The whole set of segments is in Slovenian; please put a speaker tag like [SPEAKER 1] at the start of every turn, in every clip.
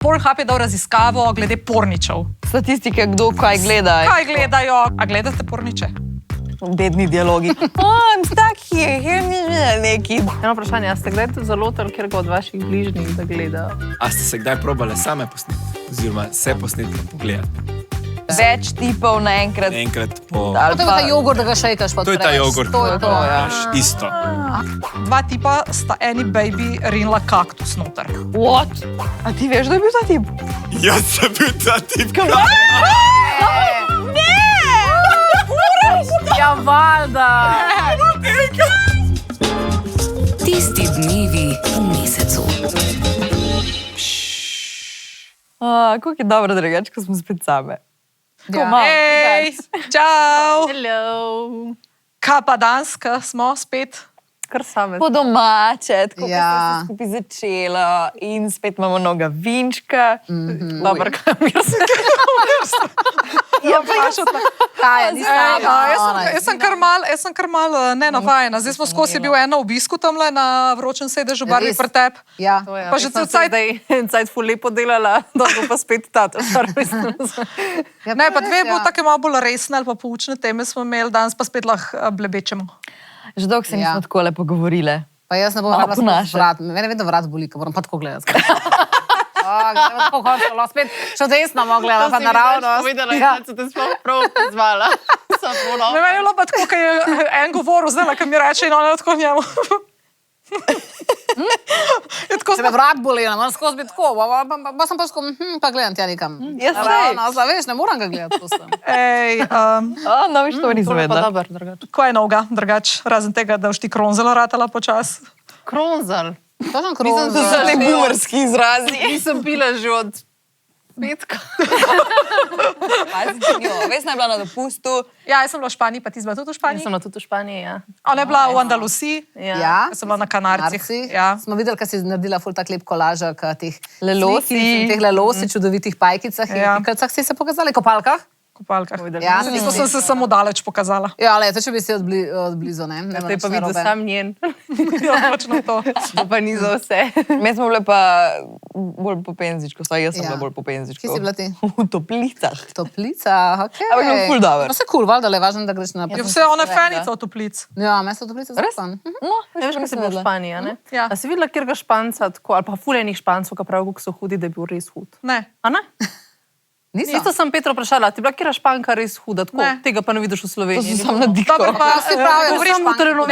[SPEAKER 1] Pornhub je dal raziskavo glede porničev.
[SPEAKER 2] Statistike, kdo kaj gleda.
[SPEAKER 1] Kaj gledajo? A gledate porniče?
[SPEAKER 2] Bedni dialogi. I'm stuck here, neki.
[SPEAKER 3] Eno vprašanje, a ste kdaj to zalotili kjerga od vaših bližnjih, da gleda?
[SPEAKER 4] A ste se kdaj probali same posneti? Oziroma se posneti in pogledati?
[SPEAKER 2] Več tipov naenkrat.
[SPEAKER 4] Enkrat po...
[SPEAKER 2] Ali
[SPEAKER 5] To je ta jogurt, da ga šejkaš pa
[SPEAKER 4] To je ta jogurt.
[SPEAKER 5] To je to, ja.
[SPEAKER 4] Isto.
[SPEAKER 1] Dva tipa sta eni baby rinila kaktus noter.
[SPEAKER 2] What? A ti veš, da je bil ta tip?
[SPEAKER 4] Jaz sem bil ta tip.
[SPEAKER 3] Ja, valjda!
[SPEAKER 6] Tisti dnevi v mesecu.
[SPEAKER 2] Kako je dobro, drugače, ko smo spet same.
[SPEAKER 1] Hej, čau!
[SPEAKER 3] Hello!
[SPEAKER 1] Kaj pa danes, ko smo spet?
[SPEAKER 3] Kar same.
[SPEAKER 2] Po domače, tako
[SPEAKER 5] Ja.
[SPEAKER 2] ja. Skupaj začelo in spet imamo noga vinčka.
[SPEAKER 1] Dobro, kaj mir se Ja, vprašati.
[SPEAKER 5] Kaj je,
[SPEAKER 1] Jaz sem kar mal nenavajena. Zdaj smo skozi bil eno obisku tamle na vročem sedežu, barvi
[SPEAKER 5] Res?
[SPEAKER 1] pretep.
[SPEAKER 5] Ja.
[SPEAKER 3] To je,
[SPEAKER 1] Pa že
[SPEAKER 3] jaz sem
[SPEAKER 1] cel cajt-
[SPEAKER 3] zdaj en cajt ful lepo delala, da bo pa spet tata.
[SPEAKER 1] Ne, pa dve
[SPEAKER 5] ja.
[SPEAKER 1] bo take malo bolj resne ali pa poučne teme smo imeli, danes pa spet lahko blebečemo.
[SPEAKER 2] Že dolgo se nismo tako lepo govorile.
[SPEAKER 5] Pa jaz ne bom
[SPEAKER 2] Malo
[SPEAKER 5] rabila
[SPEAKER 2] po
[SPEAKER 5] skozi
[SPEAKER 2] naše.
[SPEAKER 5] vrat. Mene vedno vrat boli, ko moram pa tako gledati. Tako hočela, spet čudesno mogo gledati, pa naravnost.
[SPEAKER 3] Povedala,
[SPEAKER 5] Ja.
[SPEAKER 3] da se te sploh prav pozvala.
[SPEAKER 1] Ne, meni je bilo pa tako, ko je en govoril, zdaj, ko mi reče in ona je tako njemu. Je tako
[SPEAKER 5] Se me vrat boli, ne moram skozi biti tako. Pa sem pa skozi, pa gledam tja nekam.
[SPEAKER 2] Ja, saj.
[SPEAKER 5] Naravnost, a veš, ne moram ga gledati. pustim.
[SPEAKER 1] Ej,
[SPEAKER 2] Novi što nisem
[SPEAKER 3] To je pa
[SPEAKER 2] vedela.
[SPEAKER 3] dober, drugače.
[SPEAKER 1] ko je novega, drugač, razen tega, da boš ti kronzela ratala počas.
[SPEAKER 3] Kronzal.
[SPEAKER 5] To sem
[SPEAKER 3] Mislim,
[SPEAKER 5] kron.
[SPEAKER 3] da
[SPEAKER 2] To so ti bumerski izrazi.
[SPEAKER 3] Nisem pila že od petka.
[SPEAKER 2] Vesna je bila na dopustu.
[SPEAKER 1] Ja, jaz sem bila v Španiji, pa ti si bila tudi v
[SPEAKER 3] Jaz
[SPEAKER 1] Španiji.
[SPEAKER 3] sem bila tudi v Španiji, ja.
[SPEAKER 1] Ona je bila v Andaluziji,
[SPEAKER 3] Ja.
[SPEAKER 1] jaz sem bila na Kanarcih.
[SPEAKER 5] Narci.
[SPEAKER 1] Ja.
[SPEAKER 5] Smo videli, kaj si naredila ful tak lep kolažek teh
[SPEAKER 2] Lelosi.
[SPEAKER 5] slikic in teh lelosi, čudovitih pajkicah in
[SPEAKER 1] Ja.
[SPEAKER 5] pikavcah si se pokazali, kopalkah.
[SPEAKER 1] Kopalkah.
[SPEAKER 5] Ja,
[SPEAKER 1] To sem se samo daleč pokazala.
[SPEAKER 5] Ja, ale to če bi si od blizu, ne? Ne
[SPEAKER 3] Te pa videl sam njen.
[SPEAKER 1] Ja, točno to.
[SPEAKER 3] To pa ni za vse.
[SPEAKER 2] Mi smo bile pa bolj po penzičku, vsaj jaz sem
[SPEAKER 5] Ja.
[SPEAKER 2] bila bolj po penzičku.
[SPEAKER 5] Kje si bila ti?
[SPEAKER 2] V toplicah.
[SPEAKER 5] Toplica, okej.
[SPEAKER 2] Ampak je bilo ful dobro.
[SPEAKER 5] No, se kul, valjda, le važno, da greš na...
[SPEAKER 1] Je vse one fenice od toplic.
[SPEAKER 5] Ja, mesto toplice
[SPEAKER 2] Res?
[SPEAKER 5] zapan.
[SPEAKER 2] No,
[SPEAKER 3] Ne veš, kaj se bo v Španiji, a ne?
[SPEAKER 1] Ja.
[SPEAKER 3] A si videla kjerga Španca, tako, ali pa fulejnih Špancov, ki pravijo, kako so hudi, da je bil res hud?
[SPEAKER 1] Ne.
[SPEAKER 3] A ne?
[SPEAKER 5] Nisem.
[SPEAKER 3] Isto sem Petro vprašala, ti je bila kjera Španka res huda, tako,
[SPEAKER 1] Ne.
[SPEAKER 3] tega pa ne vidiš v
[SPEAKER 2] to
[SPEAKER 3] Sloveniji.
[SPEAKER 2] so samo na diko.
[SPEAKER 1] Dobro, pa
[SPEAKER 5] si pravi,
[SPEAKER 1] govorim,
[SPEAKER 5] samo trenutno.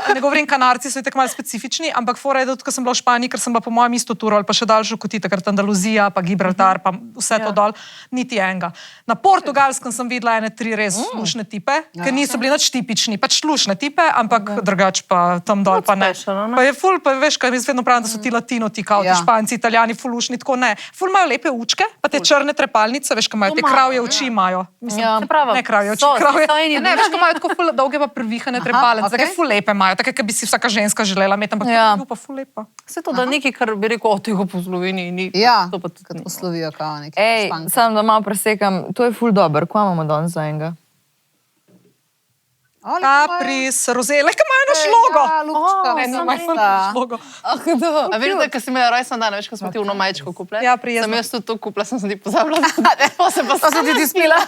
[SPEAKER 1] ne govorim, Kanarci so tako malo specifični, ampak fora je, da tudi, ko sem bila v Španiji, ker sem bila po mojem isto turo ali pa še daljšo kot ti, takrat Andaluzija, pa Gibraltar, pa vse to dol, niti enega. Na Portugalskem sem videla ene 3 res slušne tipe, ki niso bili nič tipični, pač slušne tipe, ampak drugač pa tam dol pa ne.
[SPEAKER 3] special, ne?
[SPEAKER 1] Pa je ful, pa veš, kaj jaz vedno pravim, da so ti latino, ti kao, ti
[SPEAKER 5] Ja.
[SPEAKER 1] Španci, Italijani, fulušni, tako ne. Ful imajo lepe učke, pa te črne trepalnice, veš, kaj imajo, te
[SPEAKER 3] imajo,
[SPEAKER 1] kravje
[SPEAKER 3] ja.
[SPEAKER 1] oči imajo. Mislim,
[SPEAKER 2] Ja.
[SPEAKER 3] Se pravi,
[SPEAKER 1] ne kravje oči,
[SPEAKER 3] so
[SPEAKER 1] kravje.
[SPEAKER 3] eni
[SPEAKER 1] Ne, veš, ko imajo tako ful dolge pa privihane trepalnice,
[SPEAKER 5] okej.
[SPEAKER 1] take ful lepe imajo, take, ki bi si vsaka ženska želela imeti, ampak
[SPEAKER 2] Ja.
[SPEAKER 1] ja. Pa ful lepa.
[SPEAKER 3] Vse to, da nekaj, kar bi rekel, tega po Sloveniji ni.
[SPEAKER 5] Ja,
[SPEAKER 3] To pa tudi
[SPEAKER 5] kot
[SPEAKER 3] ni.
[SPEAKER 5] poslovijo kao neki
[SPEAKER 2] Ej,
[SPEAKER 5] Španke.
[SPEAKER 2] sam da malo presekam, to je ful dober, kva imamo danes za enega?
[SPEAKER 5] Ali
[SPEAKER 1] Kapris, rozele, kaj imajo na šlogo.
[SPEAKER 5] Ja, lupčka,
[SPEAKER 3] O,
[SPEAKER 5] ne,
[SPEAKER 3] sem
[SPEAKER 5] majhna.
[SPEAKER 3] rekla.
[SPEAKER 1] Šlogo.
[SPEAKER 3] A veš, da ko si imela rojsten dan, veš, ko smo ti v majčko kupili?
[SPEAKER 1] Ja, prijetno.
[SPEAKER 3] Sem jaz tudi to kupila, sem se ti pozabila. Pa se pa
[SPEAKER 5] To se ti spila.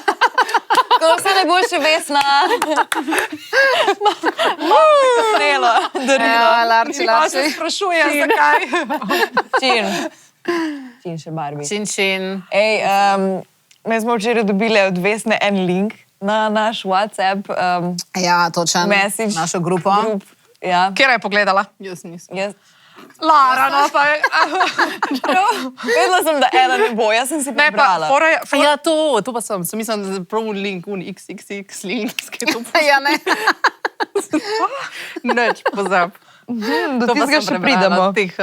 [SPEAKER 2] To vse najboljše Vesna. Snela, darilo.
[SPEAKER 5] Ja, larči,
[SPEAKER 1] Pa se
[SPEAKER 5] larči.
[SPEAKER 1] sprašujem, zakaj.
[SPEAKER 2] Čin. Čin še Barbie.
[SPEAKER 5] Čin, čin.
[SPEAKER 2] Ej, mi smo včeraj dobili od Vesne en link na naš WhatsApp
[SPEAKER 5] Ja, točen.
[SPEAKER 2] message.
[SPEAKER 5] Našo grupo.
[SPEAKER 2] Grup. Ja.
[SPEAKER 1] Kjer je pogledala?
[SPEAKER 3] Jaz nisem.
[SPEAKER 2] Jaz,
[SPEAKER 1] Lara, no pa je.
[SPEAKER 2] vedela sem, da ena ne bo, jaz sem si
[SPEAKER 1] Ne, pa
[SPEAKER 2] prebrala.
[SPEAKER 1] fora je.
[SPEAKER 3] Ja, to pa sem mislila, da je prav link, XXX link, skaj to
[SPEAKER 5] Ja, ne.
[SPEAKER 3] Neč, pozab.
[SPEAKER 2] Do
[SPEAKER 3] To pa
[SPEAKER 2] tistega
[SPEAKER 3] sem
[SPEAKER 2] še
[SPEAKER 3] prebrala,
[SPEAKER 2] pridemo.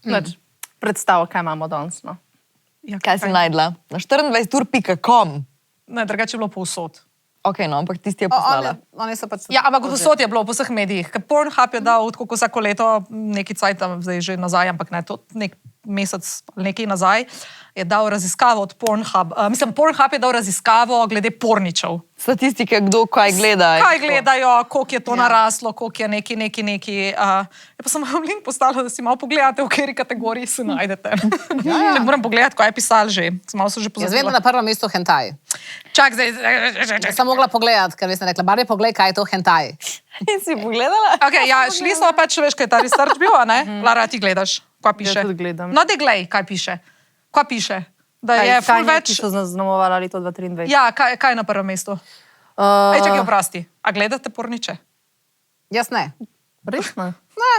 [SPEAKER 3] Teh, predstav, kaj imamo danes, no.
[SPEAKER 2] Kaj si najdla? Na 24ur.com.
[SPEAKER 1] Ne, drugače je bilo povsod.
[SPEAKER 2] Ok, no, ampak tisti je poslala.
[SPEAKER 5] Oni so pač...
[SPEAKER 1] Ja, ampak povsod je bilo po vseh medijih. Ker Pornhub je dal tako kot vsako leto neki cajt, zdaj že nazaj, ampak ne, to nek mesec, nekaj nazaj, je dal raziskavo od Pornhub. Pornhub je dal raziskavo glede porničev.
[SPEAKER 2] Statistike, kdo kaj gleda.
[SPEAKER 1] Kaj gledajo, koliko je to naraslo, koliko je neki. Pa sem vam link postavila, da si malo pogledate, v kateri kategoriji se najdete. Ja. Moram pogledati, kaj je pisal že. Malo so že
[SPEAKER 5] Jaz vem,
[SPEAKER 1] pozabila.
[SPEAKER 5] da na prvem mestu hentai.
[SPEAKER 1] Čak, zdaj.
[SPEAKER 5] Jaz sem mogla pogledati, ker sem rekla, Barbie, poglej, kaj je to hentai.
[SPEAKER 2] Si pogledala?
[SPEAKER 1] Okay, ja, šli smo pač, veš, kaj je ta research bil, a ne? Lara, ti gledaš, kaj piše?
[SPEAKER 3] Ja, tudi gledam.
[SPEAKER 1] No, glej, kaj piše. Kaj piše? Da je ful več...
[SPEAKER 3] Ki so zaznamovali leto 2023.
[SPEAKER 1] Ja, kaj je na prvem mestu? Čakaj, oprosti. A gledate porniče?
[SPEAKER 5] Jaz ne.
[SPEAKER 3] Res ne?
[SPEAKER 5] Ne.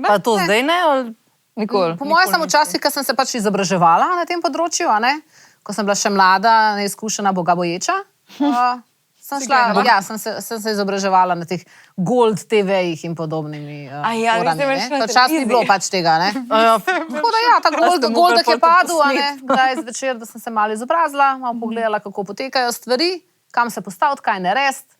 [SPEAKER 3] Pa to zdaj ne? Ali...
[SPEAKER 2] Nikoli.
[SPEAKER 5] Po mojem sem včasih, ko sem se pač izobraževala na tem področju, a ne? Ko sem bila še mlada, neizkušena, bogaboječa. Sem se izobraževala na teh Gold TV-jih in podobnimi.
[SPEAKER 2] Ja, vi ste imeli še na
[SPEAKER 5] Čas ni
[SPEAKER 2] televiziji.
[SPEAKER 5] bilo pač tega, ne? Tako da ja, ta Goldek je padel, a ne? Kdaj zvečer, da sem se malo izobrazila, malo pogledala, kako potekajo stvari, kam se postaviti, kaj narediti.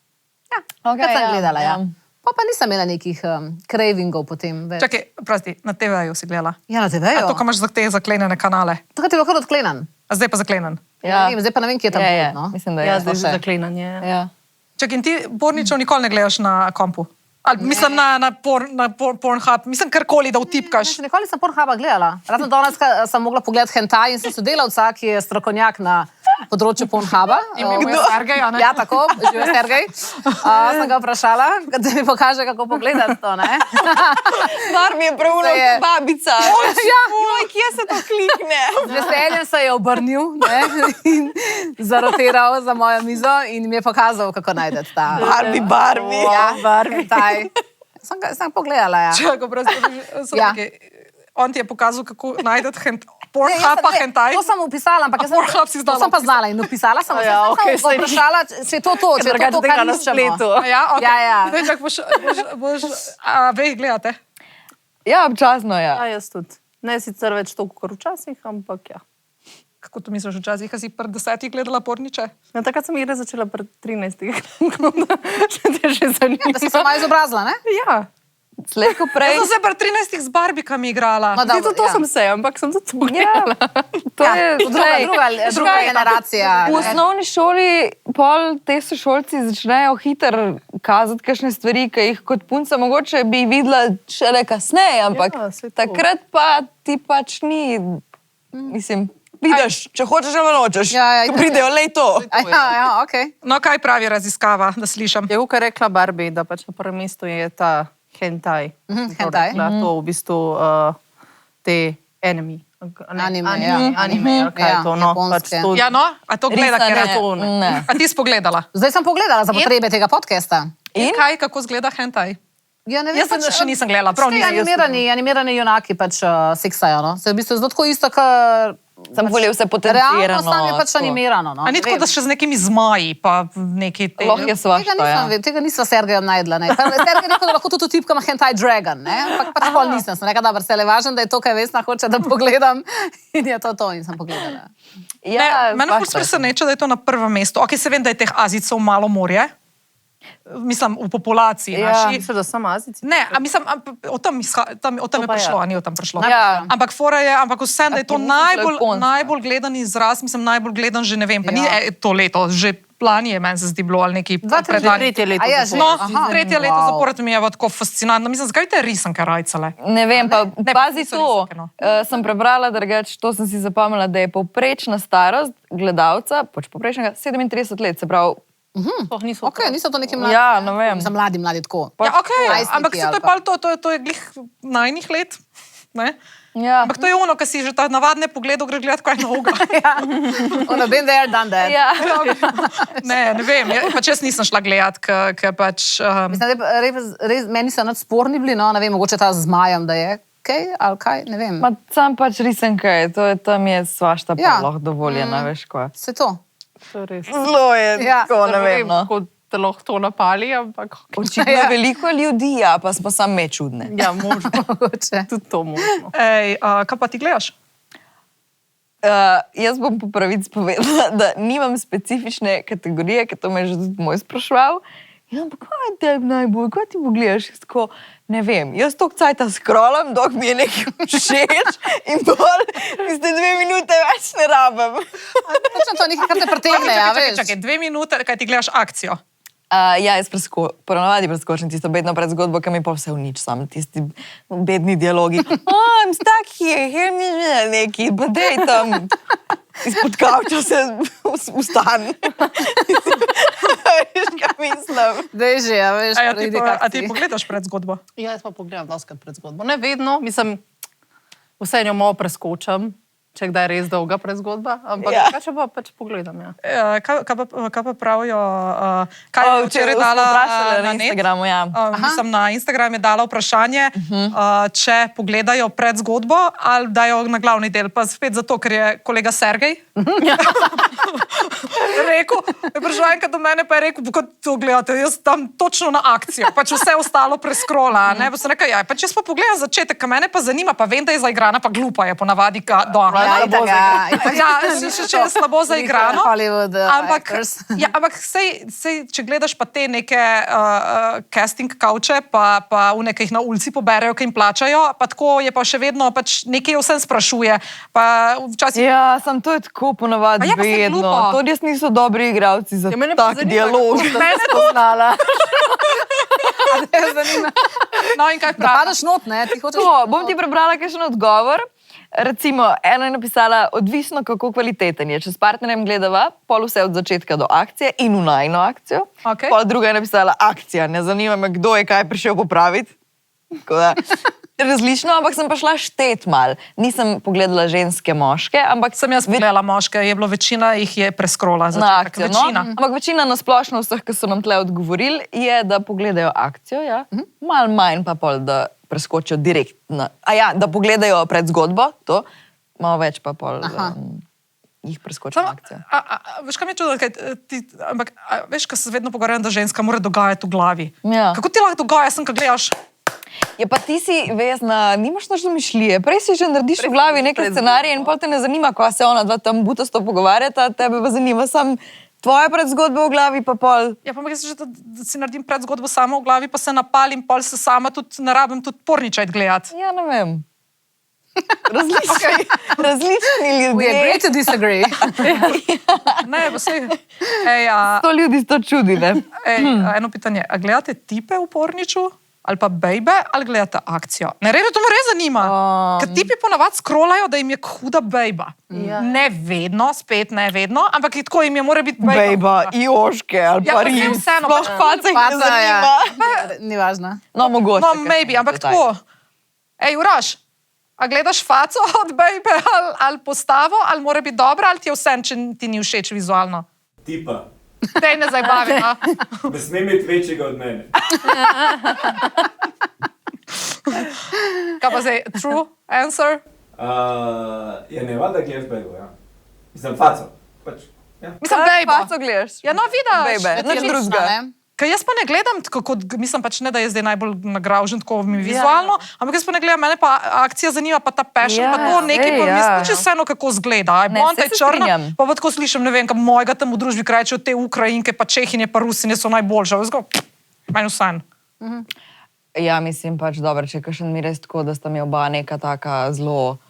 [SPEAKER 5] Ja,
[SPEAKER 2] Okej,
[SPEAKER 5] sem
[SPEAKER 2] ja,
[SPEAKER 5] gledala, ja.
[SPEAKER 2] ja.
[SPEAKER 5] Pa nisem imela nekih cravingov potem več.
[SPEAKER 1] Čakaj, prosti, na TV-ju si gledala.
[SPEAKER 5] Ja, na TV-ju.
[SPEAKER 1] A to, ko imaš za te zaklenjene kanale.
[SPEAKER 5] Takrat je bilo kar odklenen.
[SPEAKER 1] A zdaj pa zaklenen.
[SPEAKER 2] Ja.
[SPEAKER 5] Zdaj pa ne vem, kje je tam
[SPEAKER 2] Ja,
[SPEAKER 5] no.
[SPEAKER 2] mislim, da
[SPEAKER 3] Ja,
[SPEAKER 2] je.
[SPEAKER 3] zdaj že
[SPEAKER 5] še.
[SPEAKER 3] zaklenanje.
[SPEAKER 2] Ja.
[SPEAKER 1] Čakaj, in ti porničev nikoli ne gledaš na kompu? Ali, mislim, na Pornhub, mislim, karkoli, da vtipkaš.
[SPEAKER 5] Še nikoli nisem Pornhuba gledala. Razen danes sem mogla pogledati hentai in sem sodelavca, ki je strokovnjak na področju Pornhuba.
[SPEAKER 1] Ime je Sergej, a ne?
[SPEAKER 5] Ja, tako, živi Sergej. Sem ga vprašala, da mi pokaže, kako pogledati to, ne?
[SPEAKER 2] Stvar mi je pravno
[SPEAKER 5] Se je-
[SPEAKER 2] kot babica.
[SPEAKER 5] Ja,
[SPEAKER 2] Joj, kje se to klikne?
[SPEAKER 5] z veseljem se je obrnil, ne? In zarotiral za mojo mizo in mi je pokazal, kako najdete ta.
[SPEAKER 2] Barbie.
[SPEAKER 5] Ja, hentai. Sem pogledala, ja.
[SPEAKER 1] Čakaj, prosti,
[SPEAKER 5] Ja.
[SPEAKER 1] on ti je pokazal, kako najdete
[SPEAKER 5] Ne,
[SPEAKER 1] Pornhub
[SPEAKER 5] jaz
[SPEAKER 1] pa
[SPEAKER 5] sem-
[SPEAKER 1] hentai.
[SPEAKER 5] To sem upisala, ampak jaz sem,
[SPEAKER 1] Pornhub si znala
[SPEAKER 5] to sem pa znala in upisala sem.
[SPEAKER 3] Ja, okej,
[SPEAKER 5] sem vprašala, če je to, če je
[SPEAKER 2] drugače
[SPEAKER 5] to,
[SPEAKER 2] tega
[SPEAKER 5] kar
[SPEAKER 2] na
[SPEAKER 5] iščemo.
[SPEAKER 2] spletu.
[SPEAKER 1] Ja, okay.
[SPEAKER 5] Ja.
[SPEAKER 1] Zdaj, čak, boš, ve jih gledate?
[SPEAKER 2] Ja, občasno, ja.
[SPEAKER 3] Ja, jaz tudi. Ne sicer več toliko kot včasih, ampak ja.
[SPEAKER 1] Kako to misliš včasih, a si pred 10 gledala porniče?
[SPEAKER 3] Ja, takrat sem igre začela pred 13. Še te že zanima.
[SPEAKER 5] Da si se malo izobrazila, ne?
[SPEAKER 3] Ja.
[SPEAKER 2] Slejko prej.
[SPEAKER 1] Jaz sem se pred 13 z Barbikami igrala.
[SPEAKER 5] No,
[SPEAKER 3] Zdaj
[SPEAKER 5] dobro,
[SPEAKER 3] to
[SPEAKER 5] ja.
[SPEAKER 3] sem se, ampak sem zato
[SPEAKER 2] Ja,
[SPEAKER 3] gledala.
[SPEAKER 2] to je
[SPEAKER 5] Druga generacija.
[SPEAKER 2] V osnovni šoli pol te sošolci začnejo hitro kazati kakšne stvari, ki jih kot punca mogoče bi videla šele kasneje, ampak
[SPEAKER 3] Ja, saj to.
[SPEAKER 2] takrat pa ti pač ni, mislim, vidiš, če hočeš ali nočeš,
[SPEAKER 5] Ja,
[SPEAKER 2] ko pridejo, lej to.
[SPEAKER 5] Ja, okej.
[SPEAKER 1] No, kaj pravi raziskava, da slišim?
[SPEAKER 3] Je kar rekla Barbie, da pač na prvem mestu je ta hentai.
[SPEAKER 5] hentai.
[SPEAKER 3] To v bistvu te enemy.
[SPEAKER 5] Anime, ja.
[SPEAKER 3] Anime, kaj je to, no. Pač
[SPEAKER 5] japonske.
[SPEAKER 3] to,
[SPEAKER 1] Ja, no, a to gleda, ker je
[SPEAKER 2] Risane,
[SPEAKER 1] to.
[SPEAKER 2] ne.
[SPEAKER 1] A ti si pogledala?
[SPEAKER 5] Zdaj sem pogledala za potrebe tega podcasta.
[SPEAKER 1] In kaj, kako zgleda hentai?
[SPEAKER 5] Ja, ne vem,
[SPEAKER 1] Jaz še nisem gledala, prav
[SPEAKER 5] Ti
[SPEAKER 1] nisem.
[SPEAKER 5] animirani junaki pač seksajo, no. Se v bistvu zelo tako isto, kot
[SPEAKER 2] Sem bolje vse
[SPEAKER 5] realno
[SPEAKER 2] potencirano.
[SPEAKER 5] tam je pač
[SPEAKER 2] tako.
[SPEAKER 5] animirano, no.
[SPEAKER 1] A ni
[SPEAKER 5] Ne
[SPEAKER 1] tako,
[SPEAKER 5] vem.
[SPEAKER 1] da še z nekimi zmaji, pa neki te...
[SPEAKER 2] Lahko je svašta, ja.
[SPEAKER 5] Tega nisva Sergejem najdla. Sergej je rekel, da lahko tudi tipkam hentai dragon, ne? Ampak pač pol nisem. Sem rekla, dobro, se le važno, da je to, kaj Vesna hoče, da pogledam. In je to in sem pogledala.
[SPEAKER 2] Ja,
[SPEAKER 1] Mene ful
[SPEAKER 2] svašta.
[SPEAKER 1] preseneča, da je to na prvem mestu. Ok, se vem, da je teh Azijcev malo morje. Mislim, v populaciji
[SPEAKER 2] Ja.
[SPEAKER 1] naši.
[SPEAKER 3] Misliš, da samo Azici?
[SPEAKER 1] Ne, a mislim, o tem je
[SPEAKER 3] pa
[SPEAKER 1] prišlo,
[SPEAKER 3] ja.
[SPEAKER 1] a ni o tem prišlo.
[SPEAKER 2] Ja.
[SPEAKER 1] Ampak fora je, ampak vsem, da je to
[SPEAKER 2] A ti misliš japonska?
[SPEAKER 1] najbolj gledan izraz, mislim, najbolj gledan že ne vem, pa ni
[SPEAKER 5] Ja.
[SPEAKER 1] to leto, že lani je meni se zdi bilo ali neki
[SPEAKER 5] Dva, tri,
[SPEAKER 1] predlani.
[SPEAKER 3] Tretje leto.
[SPEAKER 5] A je že?
[SPEAKER 3] zapored.
[SPEAKER 1] No,
[SPEAKER 5] Aha.
[SPEAKER 1] tretje leto
[SPEAKER 5] Wow.
[SPEAKER 1] zapored mi je pa tako fascinantno. Mislim, zakaj te risanke rajcale?
[SPEAKER 2] Ne vem, pa
[SPEAKER 1] Ne,
[SPEAKER 2] pazi
[SPEAKER 1] niso
[SPEAKER 2] to.
[SPEAKER 1] risanke, no.
[SPEAKER 2] Sem prebrala, drugače, to sem si zapomnila, da je povprečna starost gledalca, pač povprečnega 37 let, se pravi.
[SPEAKER 3] Sploh niso
[SPEAKER 5] Ok, niso to neki mladi.
[SPEAKER 2] Ja, ne vem.
[SPEAKER 5] Mislim, mladi tako.
[SPEAKER 1] Ja, okay,
[SPEAKER 5] najstniki
[SPEAKER 1] ampak se to
[SPEAKER 5] ali
[SPEAKER 1] je
[SPEAKER 5] pa.
[SPEAKER 1] pa to je glih najnih let. Ne?
[SPEAKER 2] Ja.
[SPEAKER 1] Ampak to je ono, kar si že ta navadne pogled greš gledati, kaj je noga.
[SPEAKER 5] Ono, been there, done that.
[SPEAKER 2] Ja.
[SPEAKER 1] Ne vem, pač jaz nisem šla gledat, ker pač...
[SPEAKER 5] Mislim, da res, meni so nad sporni bili, no, ne vem, mogoče ta z zmajem, da je kaj, ali kaj, ne vem.
[SPEAKER 2] Ma sam pač risanke, tam je svašta
[SPEAKER 5] Ja.
[SPEAKER 2] pa lahko dovoljena, veš ko.
[SPEAKER 5] Se to.
[SPEAKER 3] To je res.
[SPEAKER 2] Zelo je,
[SPEAKER 5] Ja.
[SPEAKER 2] tako ne vem. No.
[SPEAKER 3] Kako te lahko to napali, ampak
[SPEAKER 2] Očitno je veliko ljudi, ja, pa smo same čudne.
[SPEAKER 3] ja, možno.
[SPEAKER 5] Mogoče.
[SPEAKER 3] Tudi to možno.
[SPEAKER 1] Ej, kaj pa ti gledaš?
[SPEAKER 2] Jaz bom po pravici povedala, da nimam specifične kategorije, ker to me je že tudi moj spraševal. Ja, ampak kaj je tebi najbolj, kaj ti pogledaš? Jaz tako, ne vem, jaz to cajta scrollam, dok mi je nekaj všeč in bolj, tiste 2 minute pač ne rabim.
[SPEAKER 5] Točno to nekaj, kar te pritegne, ja, veš.
[SPEAKER 1] Čakaj, 2 minute, kaj ti gledaš akcijo.
[SPEAKER 2] Ja, jaz ponovadi preskočim tisto bedno pred zgodbo, ki mi pa vse v nič, sam tisti bedni dialogi. I'm stuck here, hear me, neki, pa dej tam izpod kavča se ustan. Veš, kaj mislim?
[SPEAKER 5] Dej že, ja, veš.
[SPEAKER 1] A ti pogledaš pred zgodbo?
[SPEAKER 3] Ja, jaz pa pogledam doskrat pred zgodbo. Ne vedno, mislim, vse njo malo preskočam, če kdaj je res dolga predzgodba, ampak kaj če pa pač pogledam, ja.
[SPEAKER 1] Kaj pa pravijo, kaj je včeraj dala
[SPEAKER 2] na Instagramu, ja.
[SPEAKER 1] Mislim, na Instagram je dala vprašanje, če pogledajo pred zgodbo ali dajo na glavni del, pa spet zato, ker je kolega Sergej rekel, vprašanje do mene pa je rekel, kot to gledate, jaz tam točno na akcijo, pač vse ostalo preskrola, ne, pa sem rekel, ja, pač jaz pa pogledam začetek, ka mene pa zanima, pa vem, da je zaigrana, pa glupa je ponavadi, še je slabo zaigrano, ampak sej, če gledaš pa te neke casting kavče, pa v nekaj na ulici poberejo, ki jim plačajo, pa tako je pa še vedno, pač nekaj vsem sprašuje, pa včasih...
[SPEAKER 2] Ja, sam to je tako ponavadi vedno. To res niso dobri igralci za tak dialog.
[SPEAKER 5] Mene to znala. A te zanima.
[SPEAKER 1] No in kaj
[SPEAKER 5] Da
[SPEAKER 1] pravi?
[SPEAKER 5] padaš not, ne? Ti hočeš...
[SPEAKER 2] Bom ti prebrala kakšen odgovor. Recimo, ena je napisala, odvisno kako kvaliteten je. Če s partnerjem gledava, pol vse od začetka do akcije in v najino akcijo.
[SPEAKER 1] Okay.
[SPEAKER 2] Pol druga je napisala, akcija, ne zanima me, kdo je kaj prišel popraviti. Tako da, različno, ampak sem pa šla štet mal. Nisem pogledala ženske, moške, ampak
[SPEAKER 1] Sem jaz pogledala moške, je bilo večina, jih je preskrola.
[SPEAKER 2] na akcijo.
[SPEAKER 1] Večina.
[SPEAKER 2] No? Ampak večina nasplošno vseh, ki so nam tle odgovorili, je, da pogledajo akcijo, ja. Mal manj pa pol, da preskočijo direktno. A ja, da pogledajo pred zgodbo, to, malo več pa pol jih preskočijo na akcijo.
[SPEAKER 1] Veš, kaj mi je čudno, ampak veš, kaj se vedno pogovarjam, da ženska mora dogajati v glavi.
[SPEAKER 2] Ja.
[SPEAKER 1] Kako ti lahko dogaja, sem, kad gledaš?
[SPEAKER 2] Ja, pa ti si vezna, nimaš nič domišljije. Prej si že narediš v glavi neke scenarije in pol te ne zanima, ko se ona dva tam butasto pogovarjata, tebe pa zanima sam tvoja predzgodba v glavi, pa pol...
[SPEAKER 1] Ja, pa jaz že, da si naredim predzgodbo samo v glavi, pa se napalim, pol se sama tudi ne rabim tudi porničajt gledati.
[SPEAKER 2] Ja, ne vem. Različni
[SPEAKER 5] We
[SPEAKER 2] ljudje.
[SPEAKER 5] agree to disagree.
[SPEAKER 1] Ne, pa sej.
[SPEAKER 2] To ljudi to čudi, ne?
[SPEAKER 1] Eno pitanje, a gledate tipe v porniču? Ali pa bejbe, ali gledate akcijo? Ne, to me res zanima. Ker tipi ponavadi scrollajo, da jim je huda bejba. Ne vedno, spet ne vedno, ampak tako jim je mora biti
[SPEAKER 2] Bejba, Joške ali
[SPEAKER 1] Ja,
[SPEAKER 2] pa
[SPEAKER 1] pa saj
[SPEAKER 2] Rim.
[SPEAKER 1] vseeno,
[SPEAKER 2] Sploh
[SPEAKER 1] pač
[SPEAKER 2] face jih ne
[SPEAKER 5] Faca, ja.
[SPEAKER 2] zanima.
[SPEAKER 5] Ni važno.
[SPEAKER 2] No, mogoče.
[SPEAKER 1] No,
[SPEAKER 2] kakšen
[SPEAKER 1] maybe, ampak
[SPEAKER 2] detajl.
[SPEAKER 1] tako. Ej, Uraš, a gledaš faco od bejbe ali postavo, ali mora biti dobra, ali ti je vse, če ti ni všeč vizualno?
[SPEAKER 7] Tipa.
[SPEAKER 1] Dej ne zabavi, no.
[SPEAKER 7] Ne sme imeti večjega od mene.
[SPEAKER 1] Kaj pa zdaj, true answer?
[SPEAKER 7] Ja, ne valjda gledaš bejbo, ja. Mislim, faco. Pač, ja.
[SPEAKER 1] Mislim,
[SPEAKER 2] Kaj
[SPEAKER 1] bejbo.
[SPEAKER 2] faco gledaš?
[SPEAKER 1] Ja, no, vidiš.
[SPEAKER 2] Bejbe, nič drugega.
[SPEAKER 1] Kaj jaz pa ne gledam, kot, mislim pač ne, da je zdaj najbolj nagražen tako mi vizualno, ampak jaz pa ne gledam, mene pa akcija zanima, pa ta passion,
[SPEAKER 2] Ja,
[SPEAKER 1] pa to nekaj, pa
[SPEAKER 2] sej, ja.
[SPEAKER 1] mislim, če vseeno kako zgleda. Aj
[SPEAKER 2] Ne,
[SPEAKER 1] blonda,
[SPEAKER 2] saj
[SPEAKER 1] je
[SPEAKER 2] se
[SPEAKER 1] črna,
[SPEAKER 2] strinjam.
[SPEAKER 1] pa tako slišim, ne vem, kam mojega tam v družbi krajčejo te Ukrajinke, pa Čehinje, pa Rusinje so najboljše. Jaz go, meni vseeno.
[SPEAKER 2] Ja, mislim pač dobro, če kakšen mi res tako, da sta mi oba neka taka zelo...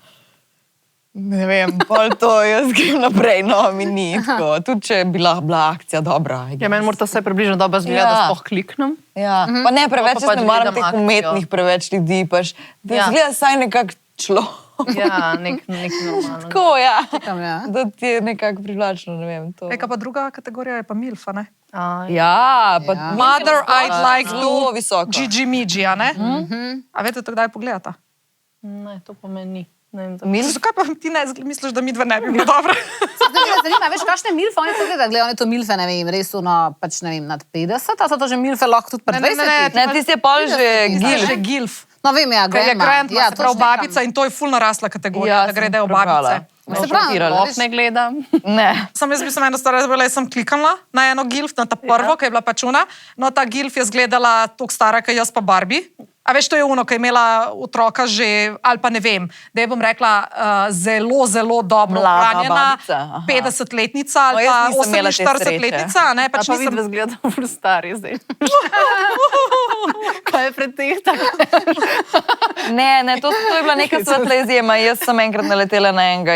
[SPEAKER 2] Ne vem, pol to jaz grem naprej, no, mi ni tako. Tudi če bi lahko bila akcija dobra.
[SPEAKER 3] Ja, meni mora to vse približno dobro zgleda, da sploh kliknem.
[SPEAKER 2] Ja, pa ne preveč,
[SPEAKER 3] Pa
[SPEAKER 2] jaz ne maram
[SPEAKER 3] gledam
[SPEAKER 2] teh
[SPEAKER 3] akcijo.
[SPEAKER 2] umetnih preveč ljudi, pač, da
[SPEAKER 3] Ja.
[SPEAKER 2] zgleda saj nekak človek.
[SPEAKER 3] Ja, nek normalno.
[SPEAKER 2] Tako, ja.
[SPEAKER 5] Tam, ja.
[SPEAKER 2] Da ti je nekako privlačno, ne vem, to.
[SPEAKER 1] Ej, kaj pa druga kategorija je pa MILF, a ne?
[SPEAKER 2] Ja, pa
[SPEAKER 5] Ja.
[SPEAKER 1] Mother, I'd like
[SPEAKER 2] zelo
[SPEAKER 1] to
[SPEAKER 2] visoko.
[SPEAKER 1] Gigi Migi, a ne? A veste to kdaj pogledata?
[SPEAKER 3] Ne, to pa meni ni. Ne vem,
[SPEAKER 1] Zakaj pa ti ne misliš, da mi dve ne bi bili dobre?
[SPEAKER 5] Zanima, veš, kakšne milfe oni to gledajo? Gledajo oni to milfe, ne vem, res pač ne vem, nad 50, a so to že milfe lahko tudi pred 20?
[SPEAKER 2] Ne, ti si je pol že
[SPEAKER 1] Gil.
[SPEAKER 2] gil.
[SPEAKER 1] Že Gilf.
[SPEAKER 5] No vem, ja,
[SPEAKER 1] Ker je
[SPEAKER 5] grandma.
[SPEAKER 1] grandma,
[SPEAKER 5] Ja,
[SPEAKER 1] se pravi
[SPEAKER 5] točno
[SPEAKER 1] babica
[SPEAKER 5] tam.
[SPEAKER 1] in to je ful narasla kategorija,
[SPEAKER 2] Ja,
[SPEAKER 1] da gre
[SPEAKER 2] sem
[SPEAKER 1] da v
[SPEAKER 2] prebrala.
[SPEAKER 1] babice.
[SPEAKER 5] Se pravi,
[SPEAKER 2] šokirala.
[SPEAKER 5] veš,
[SPEAKER 3] ne gledam.
[SPEAKER 2] Ne.
[SPEAKER 1] Sam jaz bi se ena stvar razbila, jaz sem klikala na eno Gilf, na ta prvo, ki je bila pač una. No, ta Gilf je zgledala toliko stara, kot jaz pa Barbie. A veš, to je ono, ki je imela otroka že, ali pa ne vem, da je bom rekla, zelo, zelo dobro
[SPEAKER 2] Mlada
[SPEAKER 1] hranjena,
[SPEAKER 2] babica, aha.
[SPEAKER 1] 50-letnica ali
[SPEAKER 2] No, jaz
[SPEAKER 1] pa
[SPEAKER 2] nisem imela te
[SPEAKER 1] 48-letnica, ne,
[SPEAKER 3] Pa
[SPEAKER 1] pač
[SPEAKER 3] vidva
[SPEAKER 1] nisem...
[SPEAKER 3] zgleda ful stari zdaj. Kaj je pred teh tako?
[SPEAKER 2] Ne, to je bila neka svetla izjema. Jaz sem enkrat naletela na enega,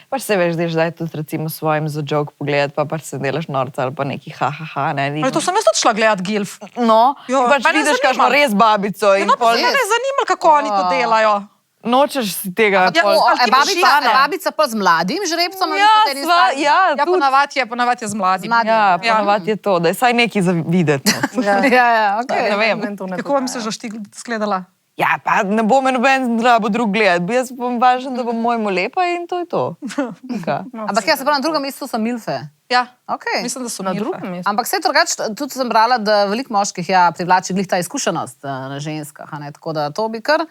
[SPEAKER 2] pač se veš, zdaj tudi recimo svojim za joke pogledati, pa pač se delaš norca ali pa neki ha, ne.
[SPEAKER 1] To sem jaz tudi šla gledat Gilf.
[SPEAKER 2] No,
[SPEAKER 1] Jo,
[SPEAKER 2] pač
[SPEAKER 1] mene
[SPEAKER 2] vidiš
[SPEAKER 1] zanima.
[SPEAKER 2] kakšno res babico in
[SPEAKER 1] No, pa
[SPEAKER 2] pol
[SPEAKER 1] me je zanimalo, kako oni to delajo.
[SPEAKER 2] nočeš si tega.
[SPEAKER 1] Ja,
[SPEAKER 2] pol-
[SPEAKER 1] ali ti
[SPEAKER 5] Babica pa z mladim žrebcem? ali
[SPEAKER 2] Ja,
[SPEAKER 5] pa z enim starim?
[SPEAKER 2] ja,
[SPEAKER 1] Ja,
[SPEAKER 2] tudi.
[SPEAKER 1] ponavadi je z mladim.
[SPEAKER 5] Z mladim.
[SPEAKER 2] Ja, ponovadi je to, da je saj nekaj za videti. no.
[SPEAKER 5] Ja, ok.
[SPEAKER 2] Ne vem.
[SPEAKER 1] Kako vam se že skledala?
[SPEAKER 2] Ja, pa ne bo me noben rabo drug gledati. Jaz bom važen, da bom mojemu lepa in to je to. Nika.
[SPEAKER 5] Ampak jaz se pravi, na drugem mestu so milfe.
[SPEAKER 1] Ja,
[SPEAKER 5] Okay.
[SPEAKER 1] mislim, da so
[SPEAKER 3] Na
[SPEAKER 1] milfe.
[SPEAKER 3] drugem mestu.
[SPEAKER 5] Ampak vse drugače, tudi sem brala, da veliko moških privlači glih ta izkušenost na ženskah. a ne, Tako da to bi kar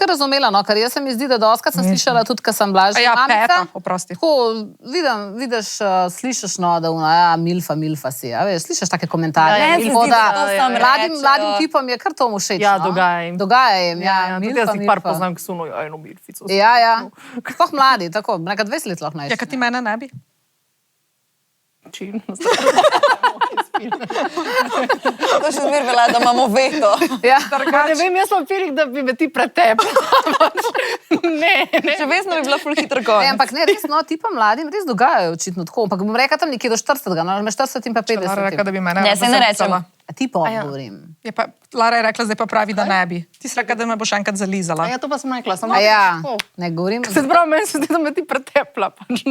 [SPEAKER 5] razumela, no, ker jaz se mi zdi, da doskrat sem slišala tudi, ko sem bila že
[SPEAKER 1] Ja,
[SPEAKER 5] mamica.
[SPEAKER 1] peta, oprosti.
[SPEAKER 5] Tako vidiš, slišiš, no, da una, milfa si. Veš, slišiš take komentarje.
[SPEAKER 3] Ja, ja,
[SPEAKER 5] Tako
[SPEAKER 2] zdi,
[SPEAKER 5] da
[SPEAKER 2] da to sam rečejo.
[SPEAKER 5] mladim tipom je kar to všeč.
[SPEAKER 3] Ja,
[SPEAKER 5] no.
[SPEAKER 3] dogaja jim.
[SPEAKER 5] Dogaja jim,
[SPEAKER 3] Ja, tudi jaz jih par
[SPEAKER 5] milfa.
[SPEAKER 3] poznam, ki so eno milfico.
[SPEAKER 5] Ja. Sploh mladi, tako, nekaj 20 let lahko
[SPEAKER 1] Ja,
[SPEAKER 5] najš.
[SPEAKER 1] kaj ti mene ne bi?
[SPEAKER 3] Čin.
[SPEAKER 2] To še zmer velja, da imamo veto.
[SPEAKER 5] Ja.
[SPEAKER 3] Ne vem, jaz sem filik, da bi me ti pretepla. Ne.
[SPEAKER 2] Še vesno bi bila ful hitro
[SPEAKER 5] Ne,
[SPEAKER 2] konec.
[SPEAKER 5] ampak ne, res, no, tipa mladim res dogajajo očitno tako. Ampak bom rekla tam nekje do 40, no, med 40 in pa 50.
[SPEAKER 1] Lara rekla, da bi mene
[SPEAKER 2] Ne, se ne rečem.
[SPEAKER 1] zalizala.
[SPEAKER 5] Tipom govorim.
[SPEAKER 1] Lara je rekla, zdaj pa pravi, da ne bi. Ti si rekla, da me boš enkrat zalizala.
[SPEAKER 3] Ja, to pa sem rekla. Sem
[SPEAKER 5] A ja,
[SPEAKER 3] tako.
[SPEAKER 5] ne govorim.
[SPEAKER 3] Se pravi, meni se zdi, da me ti pretepla. pač.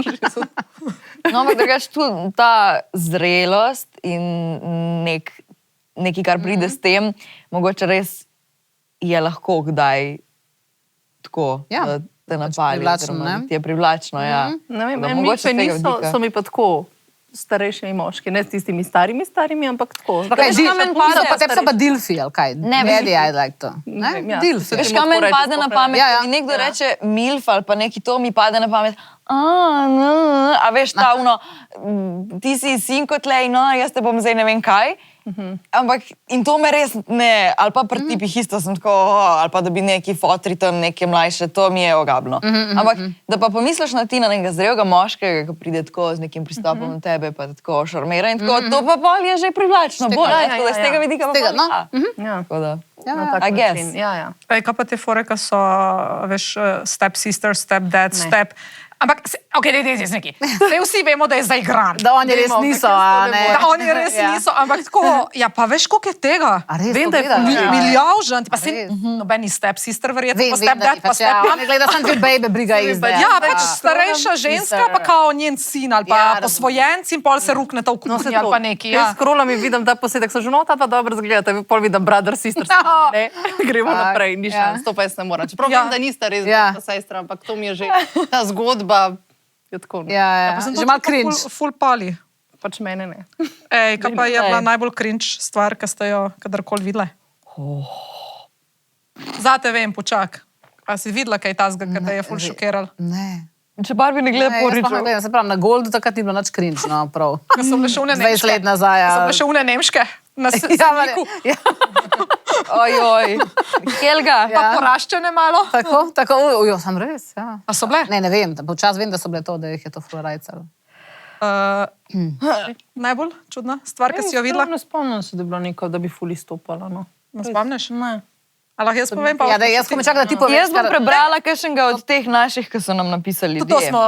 [SPEAKER 2] No, ampak drugače tudi ta zrelost in nekaj, kar pride s tem, mogoče res je lahko kdaj tako,
[SPEAKER 5] Ja,
[SPEAKER 2] da te napali.
[SPEAKER 5] privlačno,
[SPEAKER 2] oziroma
[SPEAKER 5] ne?
[SPEAKER 2] da ti je privlačno, ja.
[SPEAKER 3] Ne vem,
[SPEAKER 2] Da
[SPEAKER 3] meni
[SPEAKER 2] mogoče
[SPEAKER 3] milfe
[SPEAKER 2] s tega
[SPEAKER 3] niso,
[SPEAKER 2] vidika.
[SPEAKER 3] so mi pa tako starejši moški, ne s tistimi starimi, ampak tako.
[SPEAKER 5] Kaj,
[SPEAKER 2] Veš, kaj meni pade?
[SPEAKER 5] pa tebi so pa dilfi, ali kaj?
[SPEAKER 2] Ne,
[SPEAKER 5] Medi, I like to.
[SPEAKER 3] Ne vem, ja.
[SPEAKER 5] Dilfi.
[SPEAKER 2] Veš,
[SPEAKER 3] Ti
[SPEAKER 2] kaj
[SPEAKER 3] lahko
[SPEAKER 2] meni
[SPEAKER 3] rečeš,
[SPEAKER 2] pade na
[SPEAKER 3] sploh ne.
[SPEAKER 2] pamet?
[SPEAKER 5] Ja, ja.
[SPEAKER 2] Ko mi nekdo reče milf ali pa neki to, mi pade na pamet. A veš, ta uno, ti si sin kot lej, no, jaz te bom zdaj ne vem kaj. Ampak in to me res ne, ali pa pri tipih isto sem tako, ali pa da bi neki fotri tam neke mlajše, to mi je ogabno. Ampak da pa pomisliš na ti na nekega zrelega moškega, ki pride tako z nekim pristopom na tebe, pa tako šarmira in tako, to pa pol je že privlačno, bolj,
[SPEAKER 3] ja,
[SPEAKER 2] tako da z
[SPEAKER 3] ja,
[SPEAKER 2] tega
[SPEAKER 3] ja.
[SPEAKER 2] vidika pa
[SPEAKER 5] Z tega,
[SPEAKER 2] pol,
[SPEAKER 5] no.
[SPEAKER 3] Ja.
[SPEAKER 2] Tako da,
[SPEAKER 3] Na
[SPEAKER 5] Ja,
[SPEAKER 3] tak
[SPEAKER 2] I guess.
[SPEAKER 3] način. Ja.
[SPEAKER 1] Ej, kaj pa te fore, ki so, veš, step sister, step dad, step... Ampak, ok, ne, nekaj. Zdaj vsi vemo, da je zaigran.
[SPEAKER 5] Da oni res
[SPEAKER 3] Vemo,
[SPEAKER 5] niso,
[SPEAKER 3] ampak jaz to
[SPEAKER 5] a
[SPEAKER 3] ne
[SPEAKER 5] ne.
[SPEAKER 3] morem.
[SPEAKER 1] Da oni res niso, ampak tako, ja pa veš, koliko je tega?
[SPEAKER 5] A res
[SPEAKER 3] Vem,
[SPEAKER 5] to
[SPEAKER 3] da je
[SPEAKER 5] gledajo?
[SPEAKER 3] Ja.
[SPEAKER 1] Milijavžan, pa se
[SPEAKER 5] Res.
[SPEAKER 1] noben ni step sister, verjetno,
[SPEAKER 5] Vem,
[SPEAKER 1] pa step
[SPEAKER 5] vem, da
[SPEAKER 1] dad,
[SPEAKER 5] ti
[SPEAKER 1] pa
[SPEAKER 5] pač,
[SPEAKER 1] step
[SPEAKER 5] ja,
[SPEAKER 1] mom.
[SPEAKER 5] oni gledajo samo dve baby, briga iz.
[SPEAKER 1] Ja, pač starejša ženska, pa kao njen sin ali pa
[SPEAKER 5] Ja,
[SPEAKER 1] posvojenci in pol se rukneta v kuhinji ali pa neki.
[SPEAKER 3] Jaz
[SPEAKER 1] Ja.
[SPEAKER 3] scrollam in vidim ta posnetek, so že ta dva dobro zgledata, pol vidim brother, sister, ne, gremo
[SPEAKER 5] Tak,
[SPEAKER 3] naprej, ni
[SPEAKER 5] ja.
[SPEAKER 3] šans, to pa jaz ne morem. Čeprav
[SPEAKER 1] Ja.
[SPEAKER 3] vem, da nista res
[SPEAKER 5] Ja.
[SPEAKER 3] sestra, ampak to mi je že ta zgodba, je tako, no.
[SPEAKER 5] Ja,
[SPEAKER 1] Pa sem
[SPEAKER 5] že
[SPEAKER 1] to
[SPEAKER 5] malo
[SPEAKER 1] tako
[SPEAKER 5] cringe.
[SPEAKER 1] Ful pali.
[SPEAKER 3] Pač mene ne.
[SPEAKER 1] Ej, kaj pa je
[SPEAKER 2] Ej.
[SPEAKER 1] bila najbolj cringe stvar, ki ste jo kadarkoli videli? Zate vem, počak. A si videla kaj tazga, ki te je ful šokiral?
[SPEAKER 5] Ne.
[SPEAKER 2] če barvi ne gleda
[SPEAKER 5] Ne, jaz pa ne
[SPEAKER 2] poričev.
[SPEAKER 5] gledam, se pravi, na Goldu takrat ni bilo nič cringe, no, prav.
[SPEAKER 1] Ko so bile še une
[SPEAKER 5] 20
[SPEAKER 1] nemške.
[SPEAKER 5] let nazaj, ja.
[SPEAKER 1] So bile še une nemške. Na
[SPEAKER 5] Ja,
[SPEAKER 1] sejniku.
[SPEAKER 5] ja,
[SPEAKER 2] Ojoj, Helga.
[SPEAKER 1] Pa poraščene malo.
[SPEAKER 5] tako, sem res, ja.
[SPEAKER 1] A so bile?
[SPEAKER 5] Ne vem, počas vem, da so bile to, da jih je to florajcalo.
[SPEAKER 1] Najbolj čudna stvar, ki si jo videla?
[SPEAKER 3] Ne spomnim se, da je bilo neko, da bi fuli stopala, no.
[SPEAKER 1] Ne spomniš?
[SPEAKER 3] Ne.
[SPEAKER 1] A lahko jaz povem? Pa
[SPEAKER 5] Ja, da jaz, ko me čakam, da ti poveš.
[SPEAKER 2] Jaz bom
[SPEAKER 5] kar-
[SPEAKER 2] prebrala kakšnega od teh naših, ki so nam napisali.
[SPEAKER 1] Tudi to
[SPEAKER 2] ljudje.
[SPEAKER 1] smo